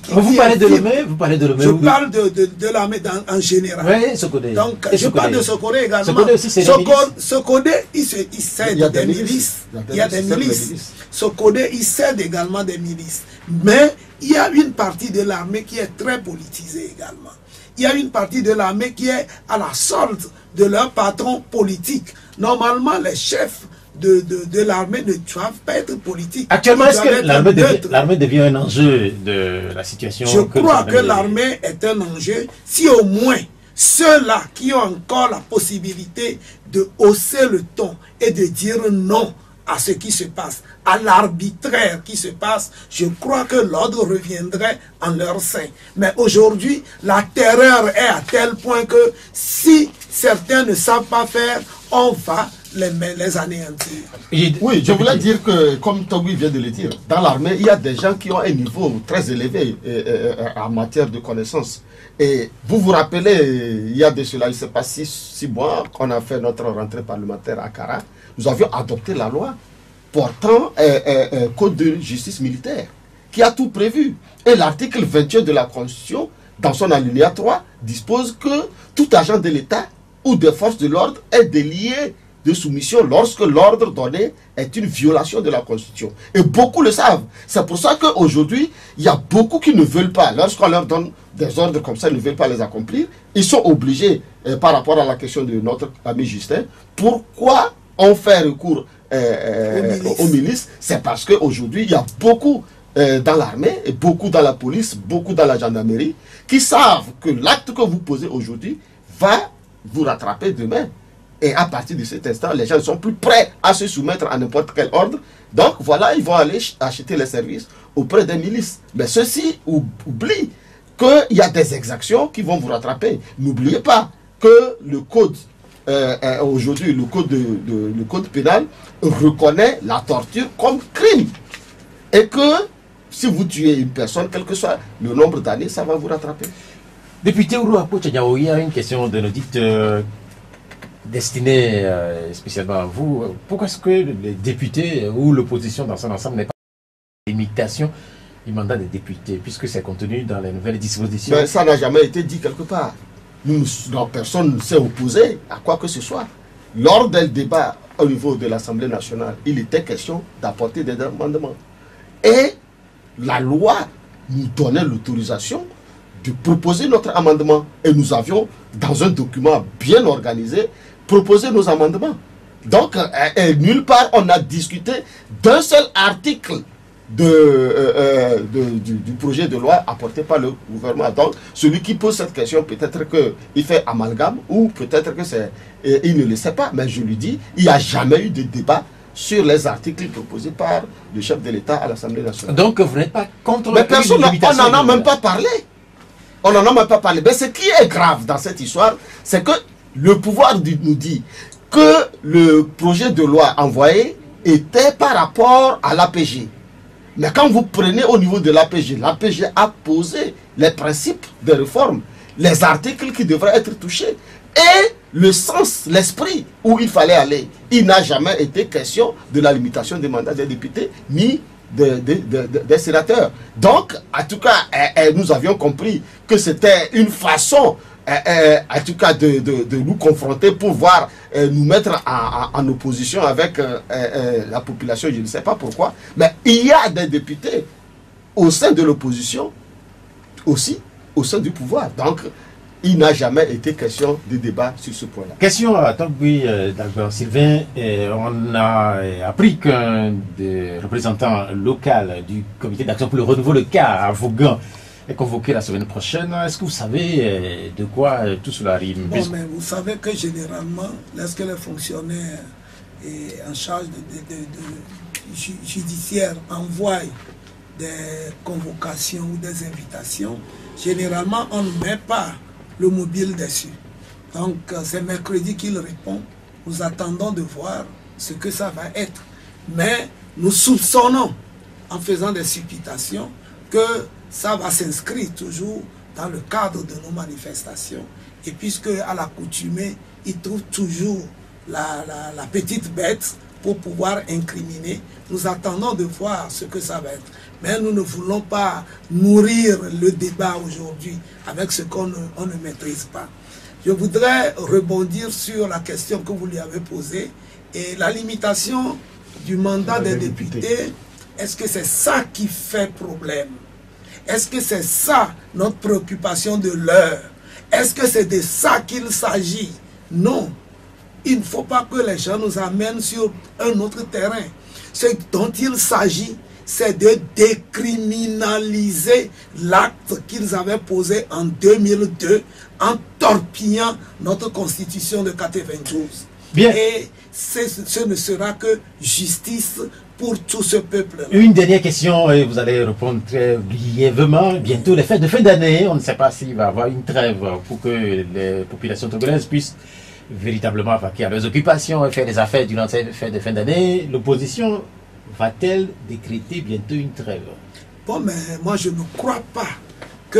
vous parlez de Lomé? Vous parlez de Lomé?
Je parle de l'armée en général.
Oui, Sokodé.
Donc, je parle de Sokodé également.
Sokodé aussi, c'est
Sokodé, il cède des milices. Il y a des milices. Sokodé, il cède également des milices. Mais il y a une partie de l'armée qui est très politisée également. Il y a une partie de l'armée qui est à la solde de leur patron politique. Normalement, les chefs de l'armée ne doivent pas être politiques.
Actuellement, est-ce que l'armée devient un enjeu de la situation?
Je crois que l'armée est un enjeu si au moins ceux-là qui ont encore la possibilité de hausser le ton et de dire non à ce qui se passe, à l'arbitraire qui se passe, je crois que l'ordre reviendrait en leur sein. Mais aujourd'hui, la terreur est à tel point que si certains ne savent pas faire, on va les anéantir.
Oui, je voulais dire que, comme Togui vient de le dire, dans l'armée, il y a des gens qui ont un niveau très élevé en matière de connaissances. Et vous vous rappelez, il y a de cela, il ne s'est pas 6 mois, qu'on a fait notre rentrée parlementaire à Kara, nous avions adopté la loi portant code de justice militaire, qui a tout prévu. Et l'article 21 de la Constitution, dans son alinéa 3, dispose que tout agent de l'État ou des forces de l'ordre est délié de soumission lorsque l'ordre donné est une violation de la Constitution. Et beaucoup le savent. C'est pour ça qu'aujourd'hui, il y a beaucoup qui ne veulent pas, lorsqu'on leur donne des ordres comme ça, ils ne veulent pas les accomplir. Ils sont obligés, par rapport à la question de notre ami Justin, pourquoi on fait recours aux milices? C'est parce qu'aujourd'hui, il y a beaucoup dans l'armée, et beaucoup dans la police, beaucoup dans la gendarmerie, qui savent que l'acte que vous posez aujourd'hui va vous rattraper demain. Et à partir de cet instant, les gens ne sont plus prêts à se soumettre à n'importe quel ordre. Donc voilà, ils vont aller acheter les services auprès des milices. Mais ceux-ci oublient qu'il y a des exactions qui vont vous rattraper. N'oubliez pas que le code, aujourd'hui, le code pénal reconnaît la torture comme crime. Et que si vous tuez une personne, quel que soit le nombre d'années, ça va vous rattraper.
Député Uruapo Tchadiao, il y a une question de l'audit destinée spécialement à vous. Pourquoi est-ce que les députés ou l'opposition dans son ensemble n'est pas l'imitation du mandat des députés, puisque c'est contenu dans les nouvelles dispositions?
Mais ça n'a jamais été dit quelque part. Personne ne s'est opposé à quoi que ce soit. Lors d'un débat au niveau de l'Assemblée nationale, il était question d'apporter des amendements. Et la loi nous donnait l'autorisation de proposer notre amendement. Et nous avions, dans un document bien organisé, proposé nos amendements. Donc, nulle part on a discuté d'un seul article du projet de loi apporté par le gouvernement. Donc, celui qui pose cette question, peut-être qu'il fait amalgame, ou peut-être que il ne le sait pas. Mais je lui dis, il n'y a jamais eu de débat sur les articles proposés par le chef de l'État à l'Assemblée nationale.
Donc vous n'êtes pas contre...
Mais personne, on n'en a même pas parlé. On n'en a même pas parlé. Mais ce qui est grave dans cette histoire, c'est que le pouvoir nous dit que le projet de loi envoyé était par rapport à l'APG. Mais quand vous prenez au niveau de l'APG, l'APG a posé les principes de réforme, les articles qui devraient être touchés et le sens, l'esprit où il fallait aller. Il n'a jamais été question de la limitation des mandats des députés ni des sénateurs. Donc, en tout cas, nous avions compris que c'était une façon, en tout cas, de nous confronter pour voir nous mettre en opposition avec la population. Je ne sais pas pourquoi. Mais il y a des députés au sein de l'opposition, aussi au sein du pouvoir. Donc, il n'a jamais été question de débat sur ce point-là.
Question à Togui d'Albert Sylvain. On a appris qu'un des représentants locaux du comité d'action pour le renouveau le cas à Vaughan est convoqué la semaine prochaine. Est-ce que vous savez de quoi tout cela rime?
Bon, mais vous savez que généralement, lorsque les fonctionnaires en charge judiciaire envoient des convocations ou des invitations, généralement on ne met pas le mobile dessus. Donc c'est mercredi qu'il répond. Nous attendons de voir ce que ça va être. Mais nous soupçonnons, en faisant des supputations, que ça va s'inscrire toujours dans le cadre de nos manifestations. Et puisque à l'accoutumée, ils trouvent toujours la petite bête pour pouvoir incriminer, nous attendons de voir ce que ça va être. Mais nous ne voulons pas nourrir le débat aujourd'hui avec ce qu'on ne maîtrise pas. Je voudrais rebondir sur la question que vous lui avez posée. Et la limitation du mandat des députés, est-ce que c'est ça qui fait problème? Est-ce que c'est ça notre préoccupation de l'heure? Est-ce que c'est de ça qu'il s'agit? Non. Il ne faut pas que les gens nous amènent sur un autre terrain. Ce dont il s'agit, c'est de décriminaliser l'acte qu'ils avaient posé en 2002 en torpillant notre constitution de 92.
Bien.
Et ce ne sera que justice pour tout ce peuple.
Une dernière question et vous allez répondre très brièvement. Bientôt les fêtes de fin d'année, on ne sait pas s'il va y avoir une trêve pour que les populations togolaises puissent véritablement vaquer à leurs occupations et faire des affaires durant cette fête de fin d'année, l'opposition va-t-elle décréter bientôt une trêve?
Bon, mais moi je ne crois pas que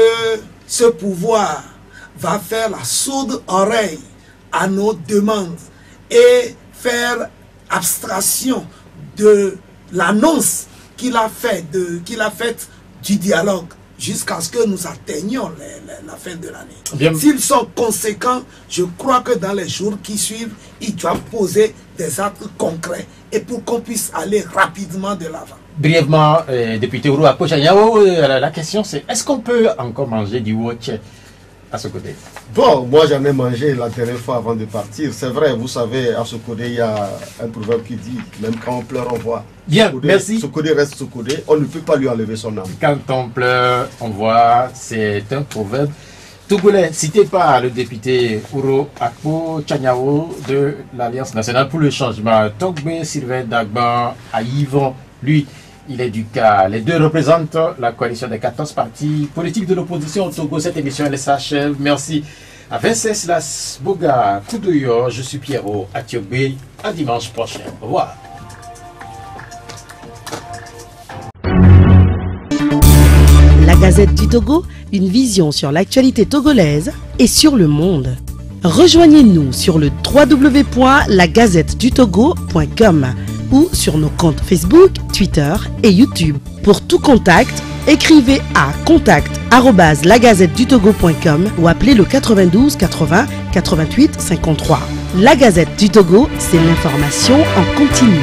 ce pouvoir va faire la sourde oreille à nos demandes et faire abstraction de l'annonce qu'il a faite du dialogue jusqu'à ce que nous atteignions la fin de l'année. S'ils sont conséquents, je crois que dans les jours qui suivent, ils doivent poser des actes concrets et pour qu'on puisse aller rapidement de l'avant.
Brièvement, député Ouro Akpo-Chaniao, la question c'est, est-ce qu'on peut encore manger du watch à ce côté?
Bon, moi j'en ai mangé la dernière fois avant de partir. C'est vrai, vous savez, à ce côté, il y a un proverbe qui dit, même quand on pleure, on voit.
Bien,
Sokode,
merci.
Sokode reste Sokode, on ne peut pas lui enlever son âme.
Quand on pleure, on voit, c'est un proverbe togolais, cité par le député Ouro Akpo-Chaniao de l'Alliance nationale pour le changement. Togbe Sylvain Dagban à Yvon, lui, il est du cas. Les deux représentent la coalition des 14 partis politiques de l'opposition au Togo. Cette émission, elle s'achève. Merci à Vincent Las Boga Koudoyo. Je suis Pierrot Atiobé. À dimanche prochain. Au revoir.
La Gazette du Togo, une vision sur l'actualité togolaise et sur le monde. Rejoignez-nous sur le www.lagazettedutogo.com ou sur nos comptes Facebook, Twitter et YouTube. Pour tout contact, écrivez à contact@lagazettedutogo.com ou appelez le 92 80 88 53. La Gazette du Togo, c'est l'information en continu.